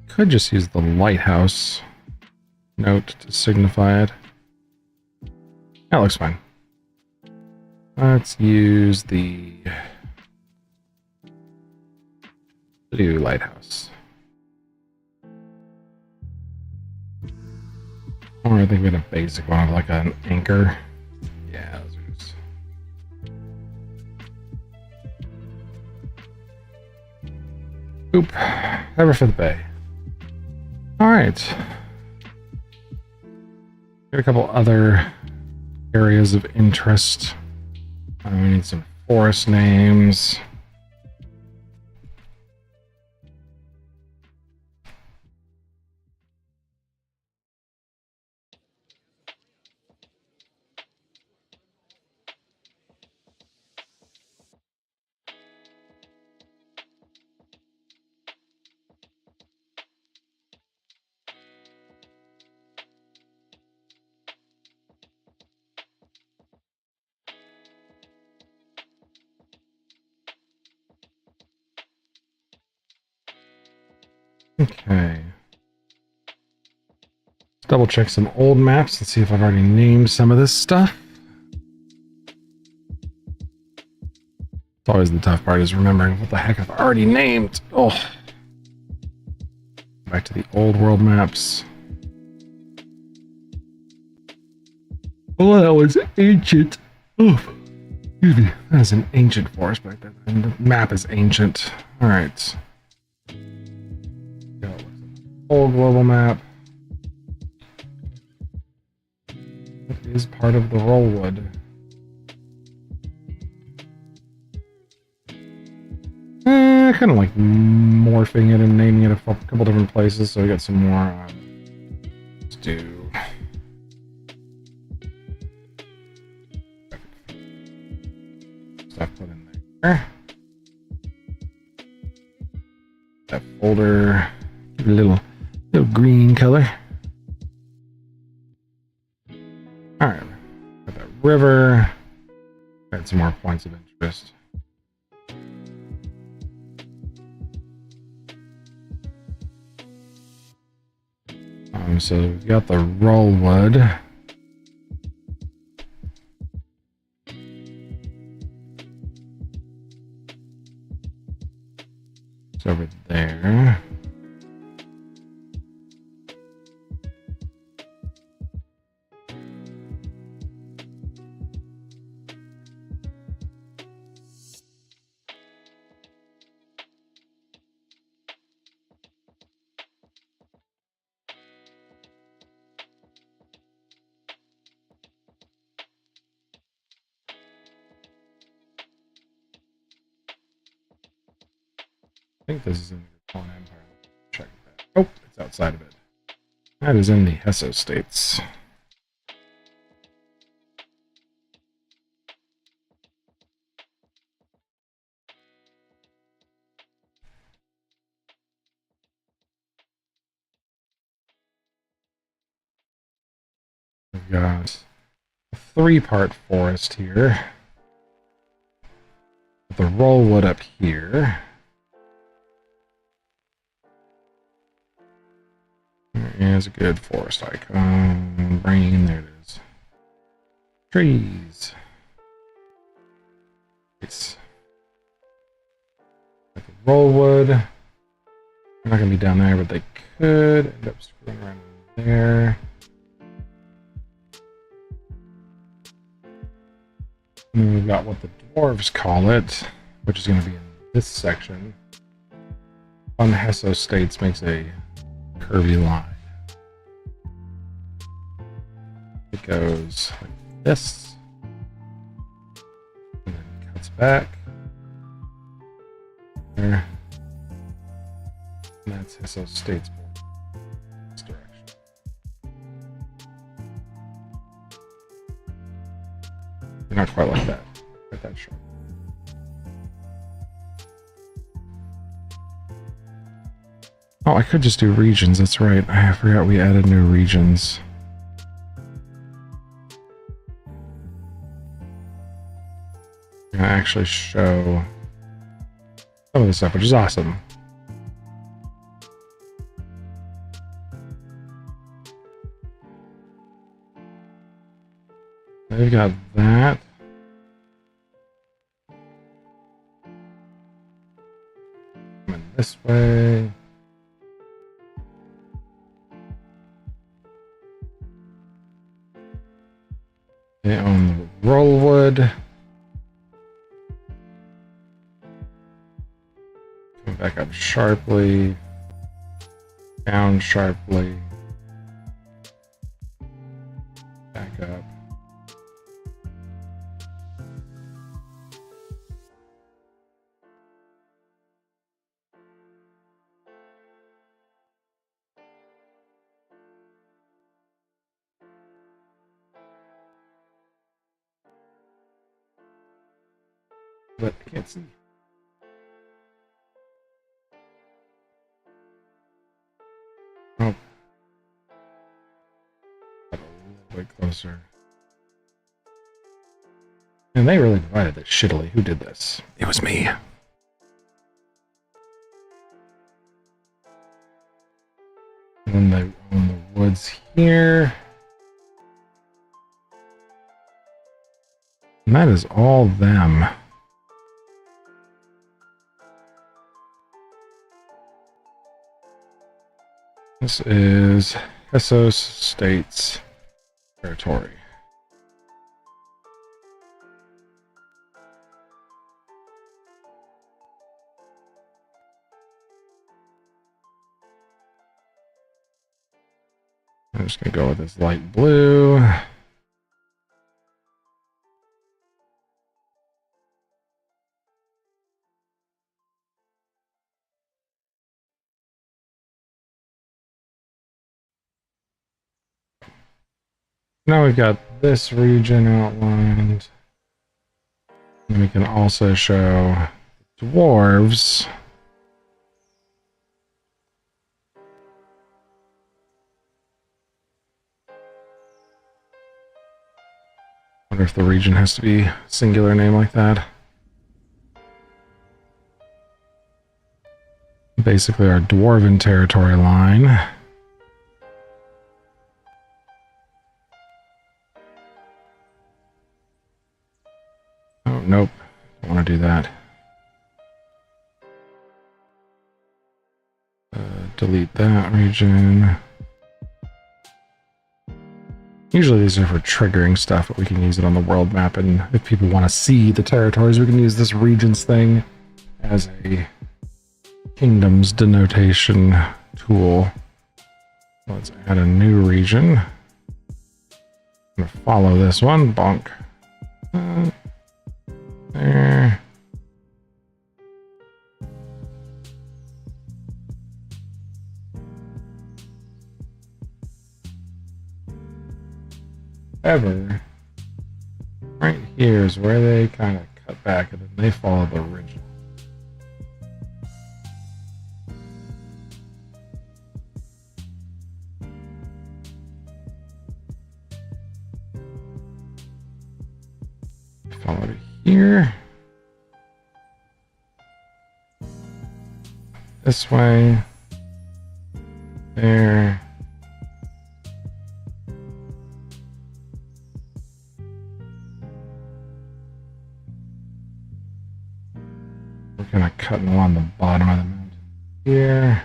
Could just use the lighthouse note to signify it. That looks fine. Let's use the blue lighthouse. Or I think we had a basic one of like an anchor. Yeah, those are just... Oop. Haverford Bay. Alright. Got a couple other areas of interest. We need some forest names. Okay. Let's double check some old maps and see if I've already named some of this stuff. It's always the tough part, is remembering what the heck I've already named. Oh. Back to the old world maps. Oh, that was ancient. Oh, excuse me. That is an ancient forest back there. And the map is ancient. All right. Old global map. It is part of the Rollwood. I kind of like morphing it and naming it a couple different places, so we got some more. Let's do. Stuff put in there. That folder, give it a little green color. All right, got that river. Got some more points of interest. So we've got the Rollwood. It's over there. I think this is in the Capone Empire. Check that. Oh, it's outside of it. That is in the Hesso states. We've got a 3-part forest here. With the Rollwood up here. There is a good forest icon. Brain, there it is. Trees. Nice. Got the Rollwood. They're not going to be down there, but they could end up screwing around there. And then we've got what the dwarves call it, which is going to be in this section. On the Hesso states makes a curvy line. It goes like this, and then cuts back there, and that's Hesso states border. This direction. They're not quite like that. Quite that sharp. Oh, I could just do regions. That's right. I forgot we added new regions. I'm gonna actually show some of this stuff, which is awesome. They've got that. Coming this way. They own the Rollwood. Come back up sharply. Down sharply. Back up. But I can't see. Oh. Got a little bit closer. And they really divided this shittily. Who did this? It was me. then they own the woods here. And that is all them. This is Essos States territory. I'm just going to go with this light blue. Now we've got this region outlined. And we can also show dwarves. Wonder if the region has to be a singular name like that. Basically our dwarven territory line. Oh, nope. Don't want to do that. Delete that region. Usually these are for triggering stuff, but we can use it on the world map, and if people want to see the territories, we can use this regions thing as a kingdoms denotation tool. Let's add a new region. I'm going to follow this one. Bonk. There. However, right here is where they kind of cut back and then they follow the original. Follow it here. This way. There. We're kind of cutting along the bottom of the mountain here.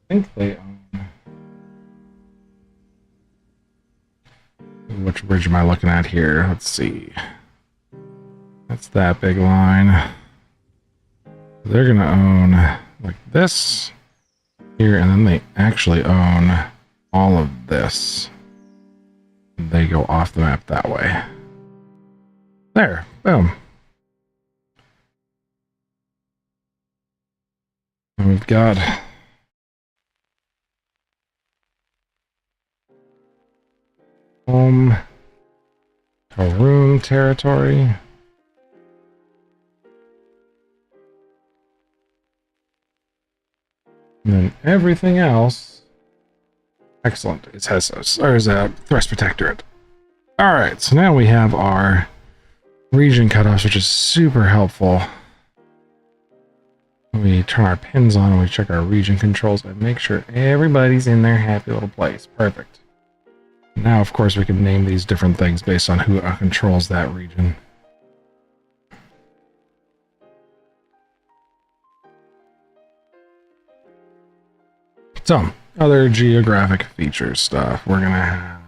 I think they own. Which bridge am I looking at here? Let's see. That's that big line. They're gonna own like this here, and then they actually own all of this. They go off the map that way. There, boom. And we've got home Haroon territory. And then everything else, excellent, it's Hessos, or is a Thrust Protectorate. Alright, so now we have our region cutoffs, which is super helpful. We turn our pins on and we check our region controls and make sure everybody's in their happy little place. Perfect. Now, of course, we can name these different things based on who controls that region. So, other geographic features stuff. We're going to have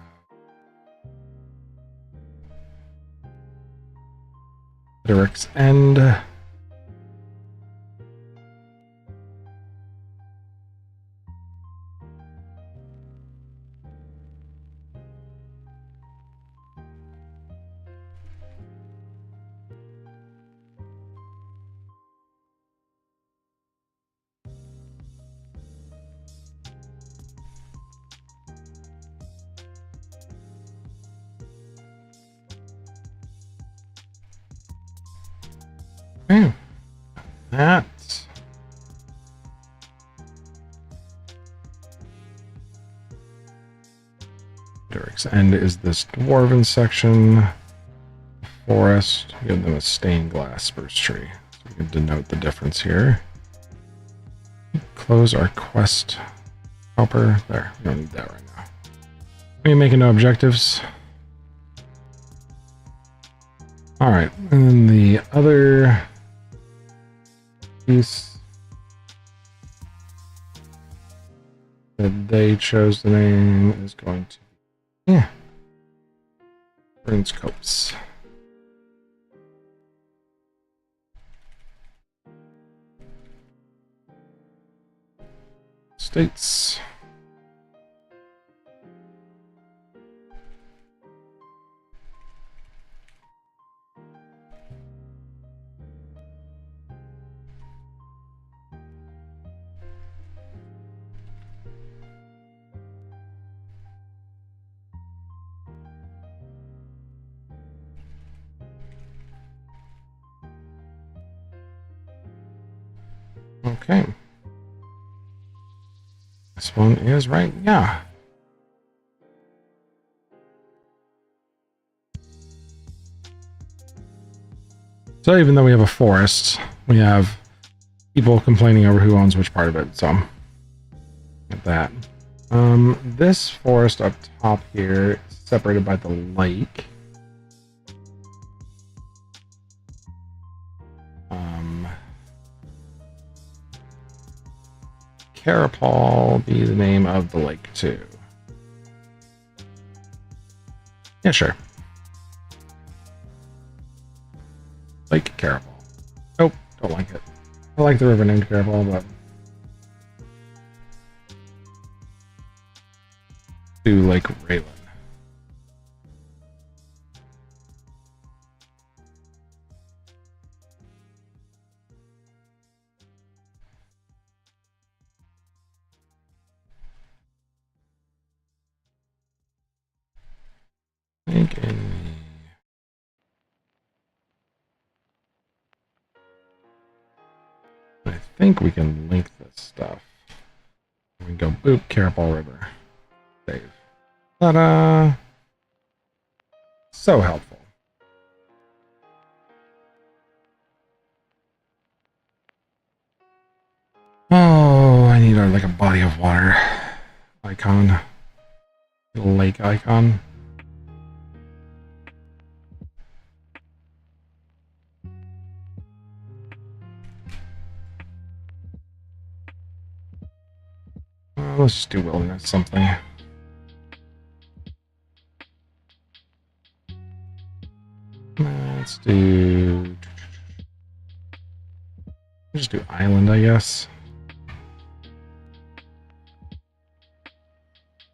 Lyrics End. That. Lyrics End is this dwarven section. forest. Give them a stained glass spruce tree. So we can denote the difference here. Close our quest helper. There, we don't need that right now. We making no objectives. Alright, and then the other piece that they chose the name is going to be Burns Copes. States. Okay. This one is right, yeah. So even though we have a forest, we have people complaining over who owns which part of it, so get that. This forest up top here is separated by the lake. Carapal be the name of the lake too? Yeah, sure. Lake Carapal. Nope, don't like it. I like the river named Carapal, but do Lake Raylan. I think we can link this stuff. We can go boop, Carapal River. Save. Ta-da! So helpful. Oh, I need like a body of water icon. Lake icon. Let's just do wilderness something. Let's do... just do island, I guess.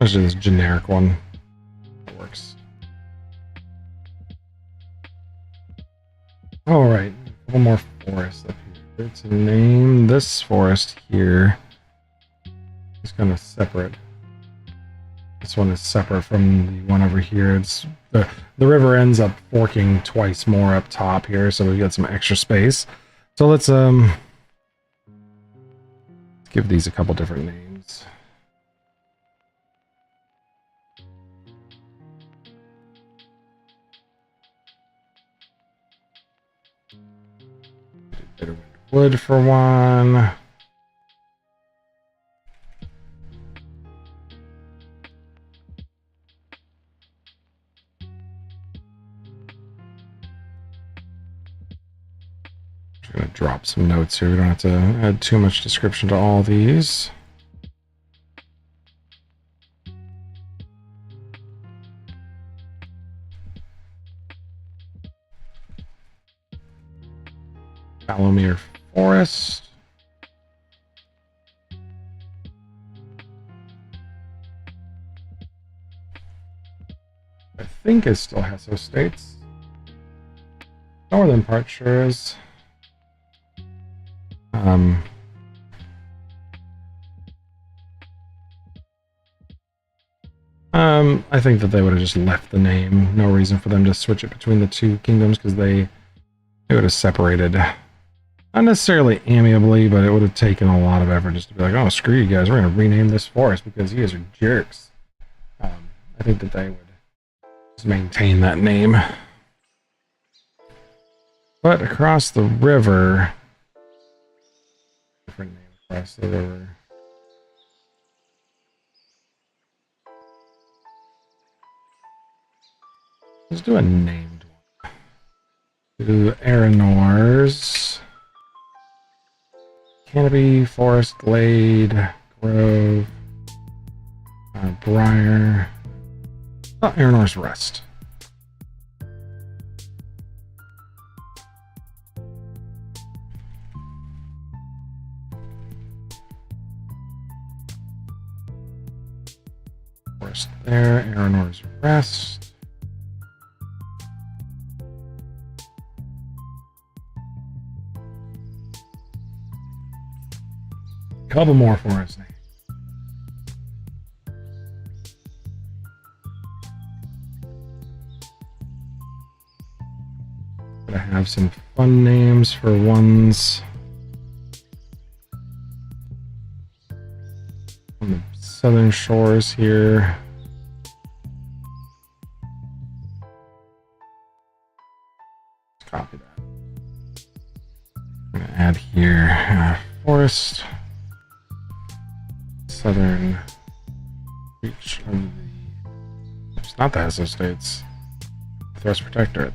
Let's do this generic one. That works. Alright, a couple more forests up here. Let's name this forest here. It's kind of separate. This one is separate from the one over here. It's the river ends up forking twice more up top here, so we got some extra space. So let's give these a couple different names. Bit of wood for one. Going to drop some notes here. We don't have to add too much description to all these. Palomir Forest. I think it still has those states. Northern part sure is. I think that they would have just left the name. No reason for them to switch it between the two kingdoms, because they would have separated. Not necessarily amicably, but it would have taken a lot of effort just to be like, oh, screw you guys, we're going to rename this forest because you guys are jerks. I think that they would just maintain that name. But across the river, different name across the river. Let's do a named one. Do Aranors, Canopy, Forest, Glade, Grove, Briar. Oh, Aranor's Rest. Forest there, Aranor's Rest. Couple more forest names. Gotta have some fun names for ones on the southern shores here. Let's copy that. I'm gonna add here forest, southern reach of the. It's not the Hesse States. Thrust Protectorate.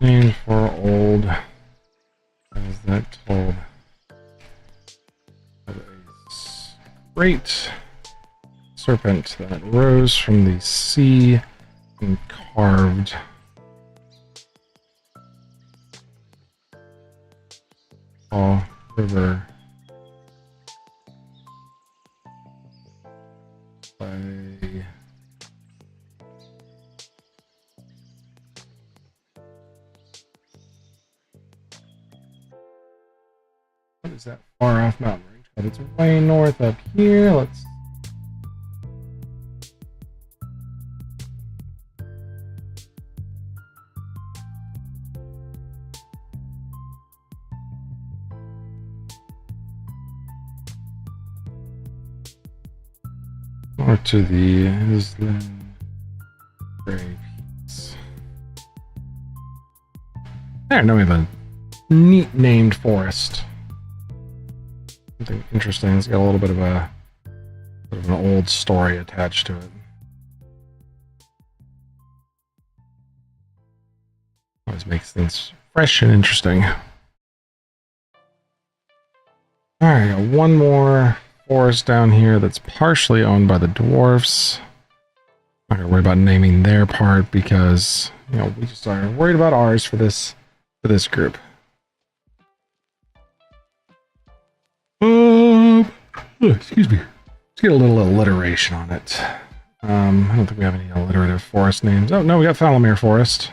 Named for old, as that told, of a great serpent that rose from the sea and carved all river by what is that far off mountain range? But it's way north up here. Let's or to the Island Grey Peaks. There, now we have a neat named forest. Something interesting. It's got a little bit of an old story attached to it. Always makes things fresh and interesting. Alright, got one more forest down here that's partially owned by the dwarfs. Not gonna worry about naming their part because, you know, we just are worried about ours for this group. Excuse me. Let's get a little alliteration on it. I don't think we have any alliterative forest names. Oh no, we got Falamir Forest.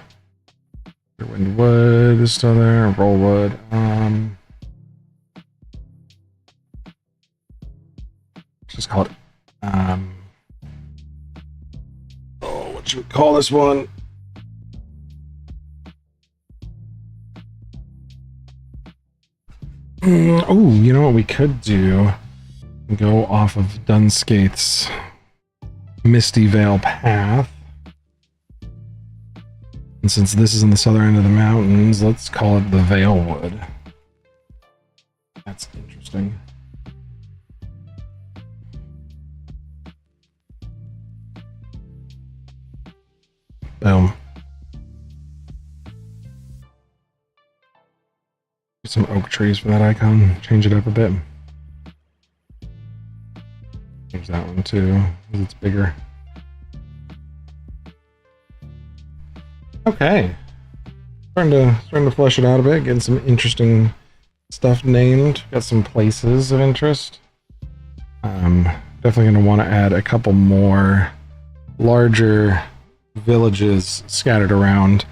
Windwood is still there. Rollwood. Just call it. What should we call this one? Oh, you know what we could do? Go off of Dunskaith's Misty Vale path. And since this is in the southern end of the mountains, let's call it the Valewood. That's interesting. Boom. Get some oak trees for that icon. Change it up a bit. Change that one too, because it's bigger. Okay. Starting to flesh it out a bit, getting some interesting stuff named. Got some places of interest. Definitely going to want to add a couple more larger villages scattered around.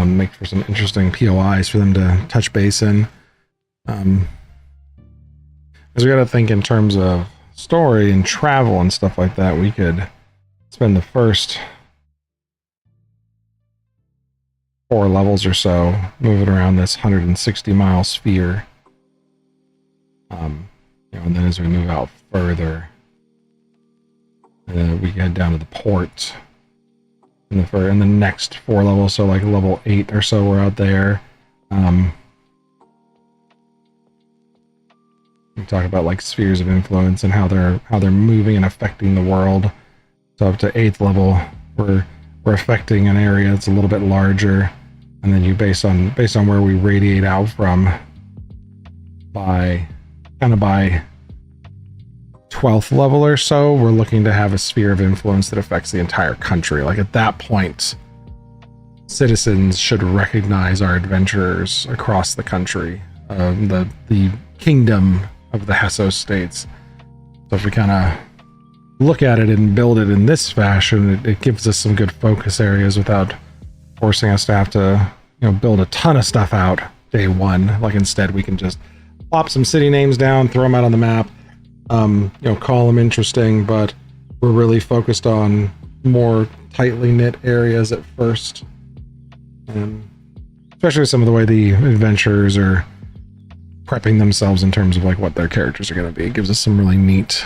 Make for some interesting POIs for them to touch base in. Because we got to think in terms of story and travel and stuff like that. We could spend the first 4 levels or so moving around this 160-mile sphere. And then as we move out further, we head down to the port in the next 4 levels. So like level 8 or so, we're out there. We talk about like spheres of influence and how they're moving and affecting the world. So up to 8th level, we're affecting an area that's a little bit larger, and then you based on where we radiate out from, by 12th level or so, we're looking to have a sphere of influence that affects the entire country. Like at that point, citizens should recognize our adventurers across the country, the kingdom of the Hessos states. So if we kind of look at it and build it in this fashion, it gives us some good focus areas without forcing us to have to, build a ton of stuff out day one. Like instead, we can just plop some city names down, throw them out on the map, call them interesting, but we're really focused on more tightly knit areas at first. And especially some of the way the adventurers are prepping themselves in terms of like what their characters are going to be. It gives us some really neat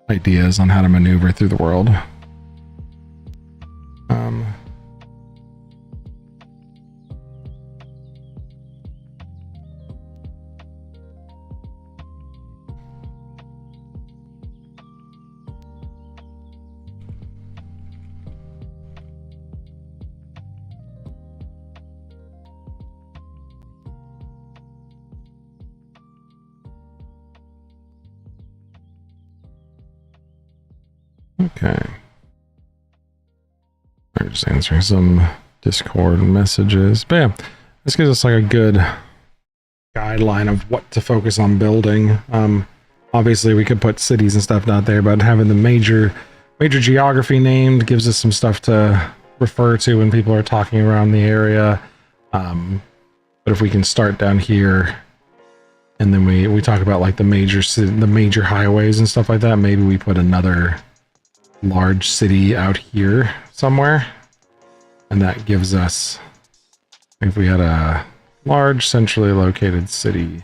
ideas on how to maneuver through the world. Okay. I'm just answering some Discord messages. But yeah, this gives us like a good guideline of what to focus on building. Obviously we could put cities and stuff out there, but having the major geography named gives us some stuff to refer to when people are talking around the area. But if we can start down here, and then we talk about like the major highways and stuff like that, maybe we put another large city out here somewhere, and that gives us, if we had a large centrally located city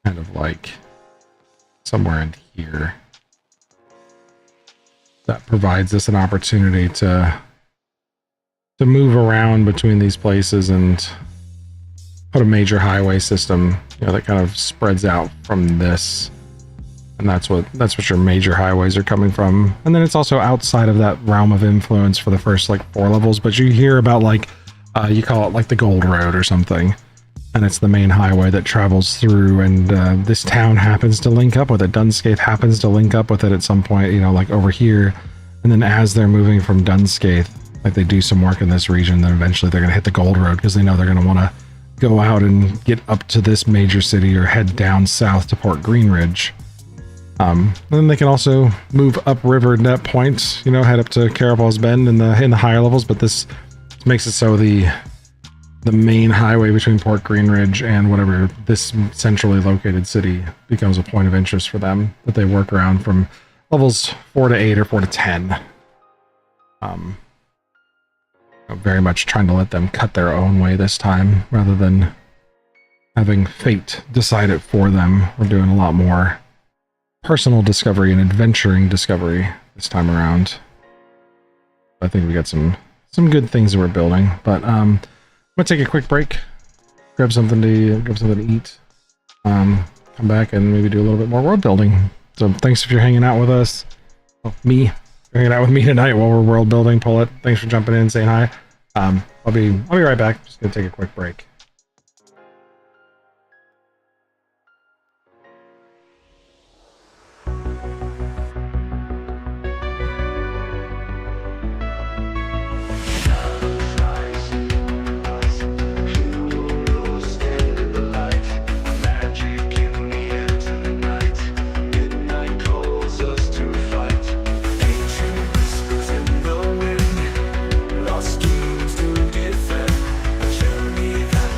kind of like somewhere in here, that provides us an opportunity to move around between these places and put a major highway system, that kind of spreads out from this. And that's what your major highways are coming from. And then it's also outside of that realm of influence for the first like 4 levels, but you hear about like, you call it like the Gold Road or something. And it's the main highway that travels through, and this town happens to link up with it. Dunscaith happens to link up with it at some point, like over here. And then as they're moving from Dunscaith, like they do some work in this region, then eventually they're going to hit the Gold Road because they know they're going to want to go out and get up to this major city or head down south to Port Greenridge. And then they can also move upriver at that point, head up to Carabal's Bend in the higher levels, but this makes it so the main highway between Port Greenridge and whatever this centrally located city becomes a point of interest for them that they work around from levels 4 to 8 or 4 to 10. Very much trying to let them cut their own way this time rather than having fate decide it for them. We're doing a lot more personal discovery and adventuring discovery this time around. I think we got some good things that we're building, but I'm gonna take a quick break, grab something to eat, come back and maybe do a little bit more world building. So thanks if you're hanging out with us. Well, hanging out with me tonight while we're world building. Pull it. Thanks for jumping in, saying hi. I'll be right back. Just gonna take a quick break. Lost dreams to defend, a journey that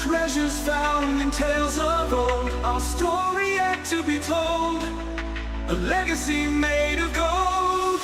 treasures found in tales of old, our story yet to be told, a legacy made of gold.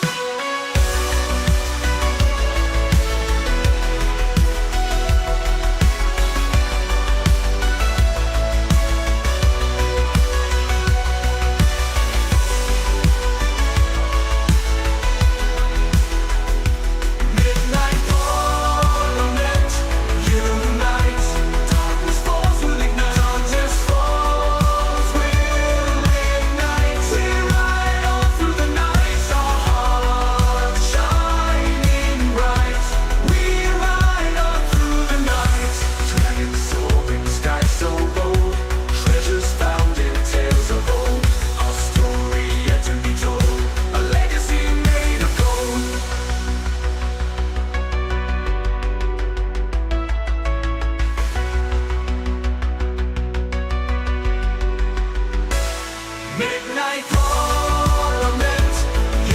Midnight Parliament,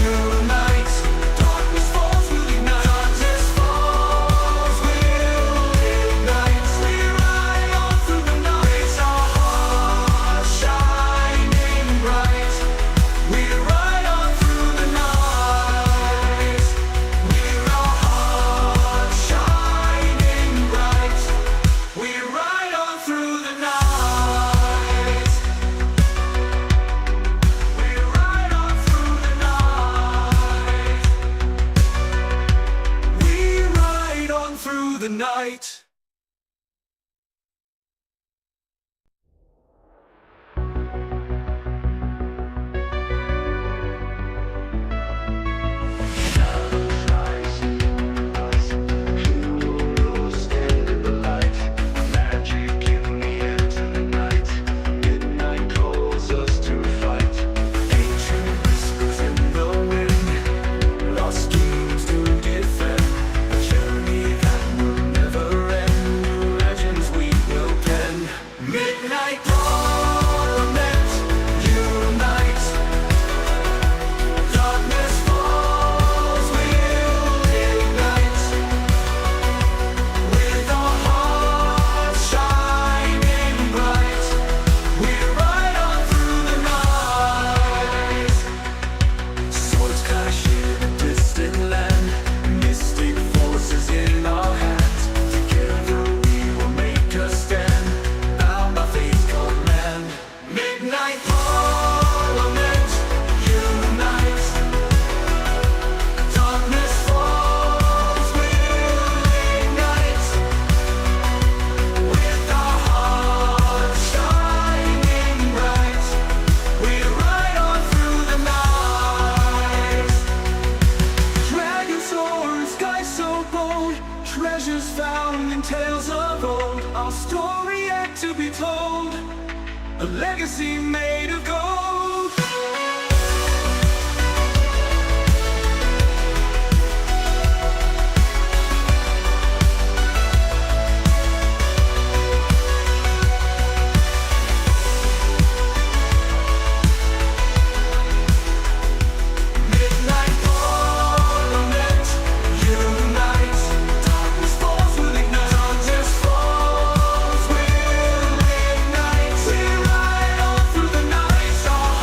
unite. Darkness falls, we'll ignite. Darkness falls, we'll ignite. We ride on through the night, our hearts shining bright. We ride on through the night, with our hearts shining bright. We ride on through the night. Through the night. Midnight Parliament, unite. Darkness falls, we'll ignite. With our hearts shining bright, we ride on through the night. Swords clash in a distant land, mystic forces in our hands. Together we will make a stand. Midnight Parliament, unite. Darkness falls, we'll ignite. With our hearts shining bright, we ride on through the night. Dragon swords, skies so bold, treasures found in tales of old, our story yet to be told, a legacy made of gold. Midnight Parliament, unite. Darkness falls, we'll ignite. Darkness falls, we'll ignite. We ride on through the night, our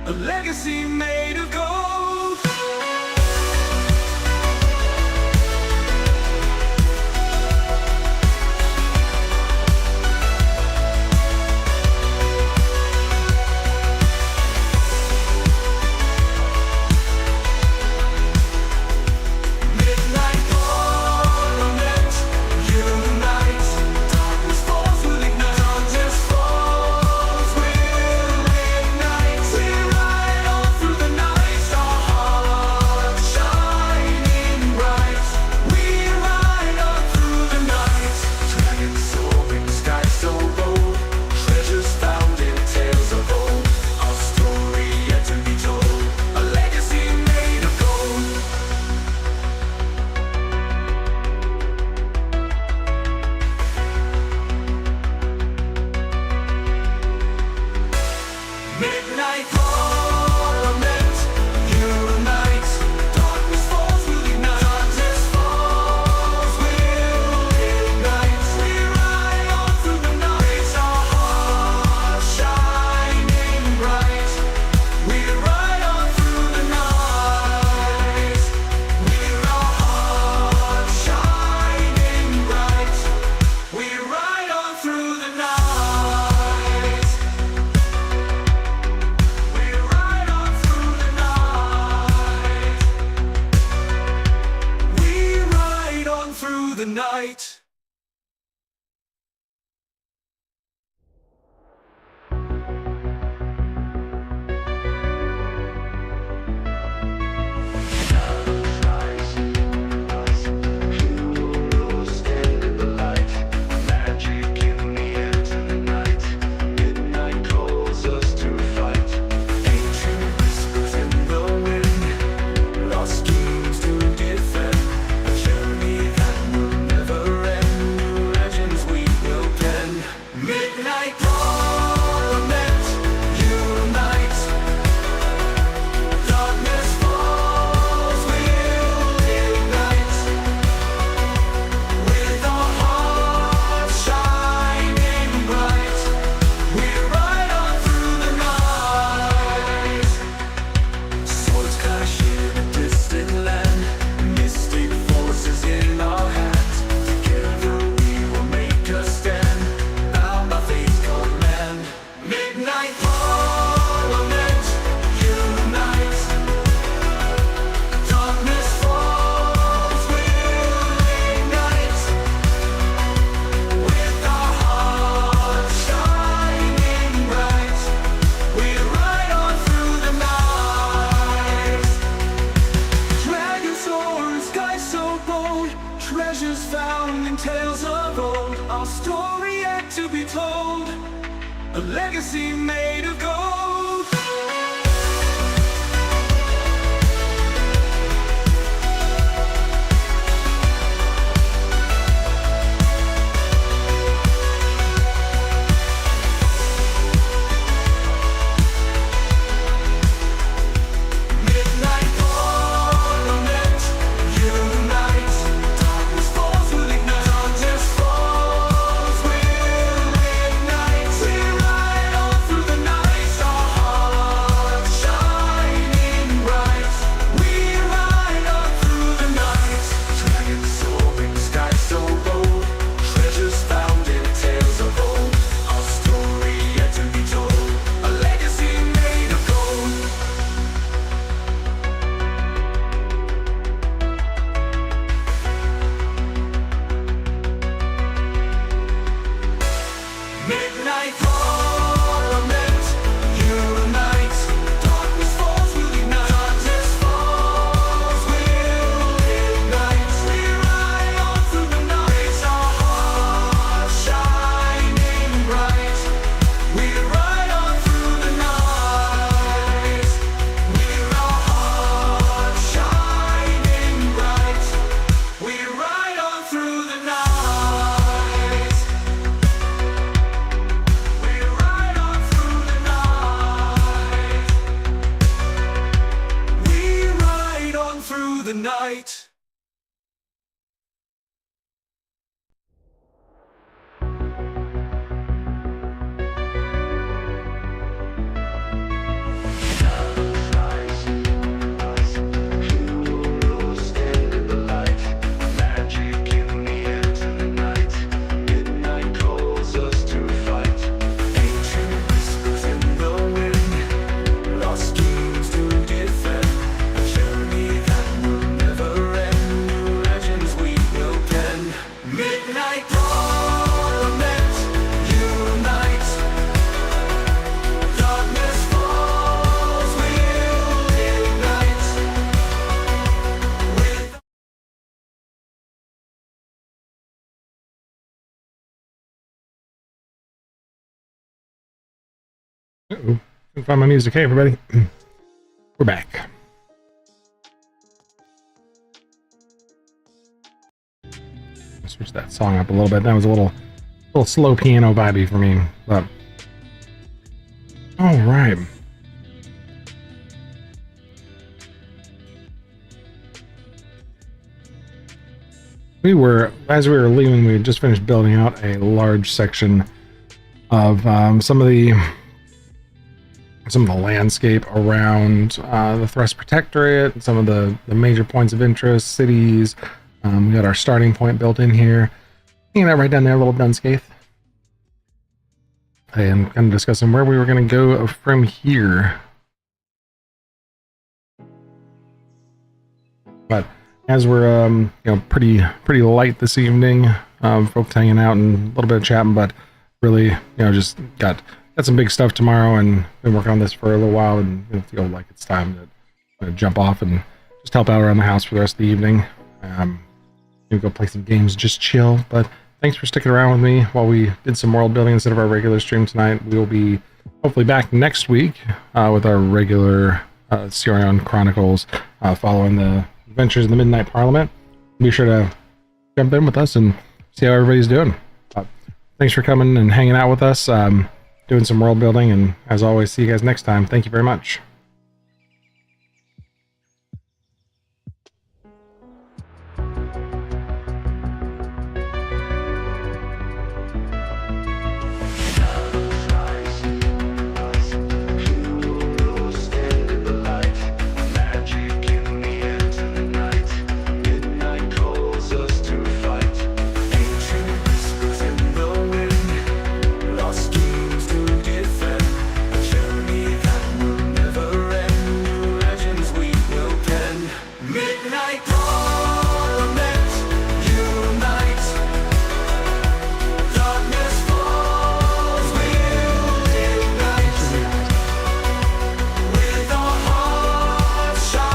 a legacy made of gold. Midnight ornament, unite. Darkness falls will ignite. Darkness falls will ignite. We ride on through the night, our hearts shining bright. We ride on through the night. Dragons soaring, sky so bold. Treasures found in tales of old. Our story yet to be told. A legacy made of gold. Midnight ornament, unite. Darkness falls will ignite. Darkness falls will ignite. We ride on through the night, our hearts shining bright. We ride on through the night. We're our hearts shining bright. We ride on through the night. We ride on through the night. We ride on through the night. Magic in the air tonight. Midnight calls us to fight. Ancient whispers in the wind. Lost schemes to defend. A journey that will never end. New legends we will pen. Midnight ornament, unite. Darkness falls will ignite. With our hearts shining bright, we ride on through the night. Swords clash in a distant land. Mystic forces in our hands. Together we will make a stand. Bound by fate's command. Midnight ornament, unite. Darkness falls will ignite. With our hearts shining bright, we ride on through the night. Dragon soaring, sky so bold. Treasures found in tales of old. Our story yet to be told. A legacy made of gold. Midnight ornament, unite. Darkness falls will ignite. Darkness falls will ignite. We ride on through the night, our hearts shining bright. We ride on through the night. Dragons soaring, sky so bold. Treasures found in tales of old. Our story yet to be told. A legacy made of gold. Midnight ornament, unite. Darkness falls will ignite. Darkness falls will ignite. We ride on through the night, our hearts shining bright. We ride on through the night. We're our hearts shining bright. We ride on through the night. We ride on through the night. We ride on through the night. Uh-oh. Couldn't find my music. Hey, everybody. We're back. Switch that song up a little bit. That was a little slow piano vibey for me. But all right. As we were leaving, we had just finished building out a large section of some of the landscape around the Thrust Protectorate, some of the major points of interest, cities. We got our starting point built in here. Hanging that right down there, a little Dunscape. And kind of discussing where we were going to go from here. But as we're pretty light this evening, folks hanging out and a little bit of chatting, but really just got some big stuff tomorrow, and been working on this for a little while, and feel like it's time to jump off and just help out around the house for the rest of the evening. Go play some games, just chill. But thanks for sticking around with me while we did some world building instead of our regular stream tonight. We will be hopefully back next week with our regular Cyorion Chronicles, following the adventures in the Midnight Parliament. Be sure to jump in with us and see how everybody's doing. Thanks for coming and hanging out with us, doing some world building, and as always, see you guys next time. Thank you very much.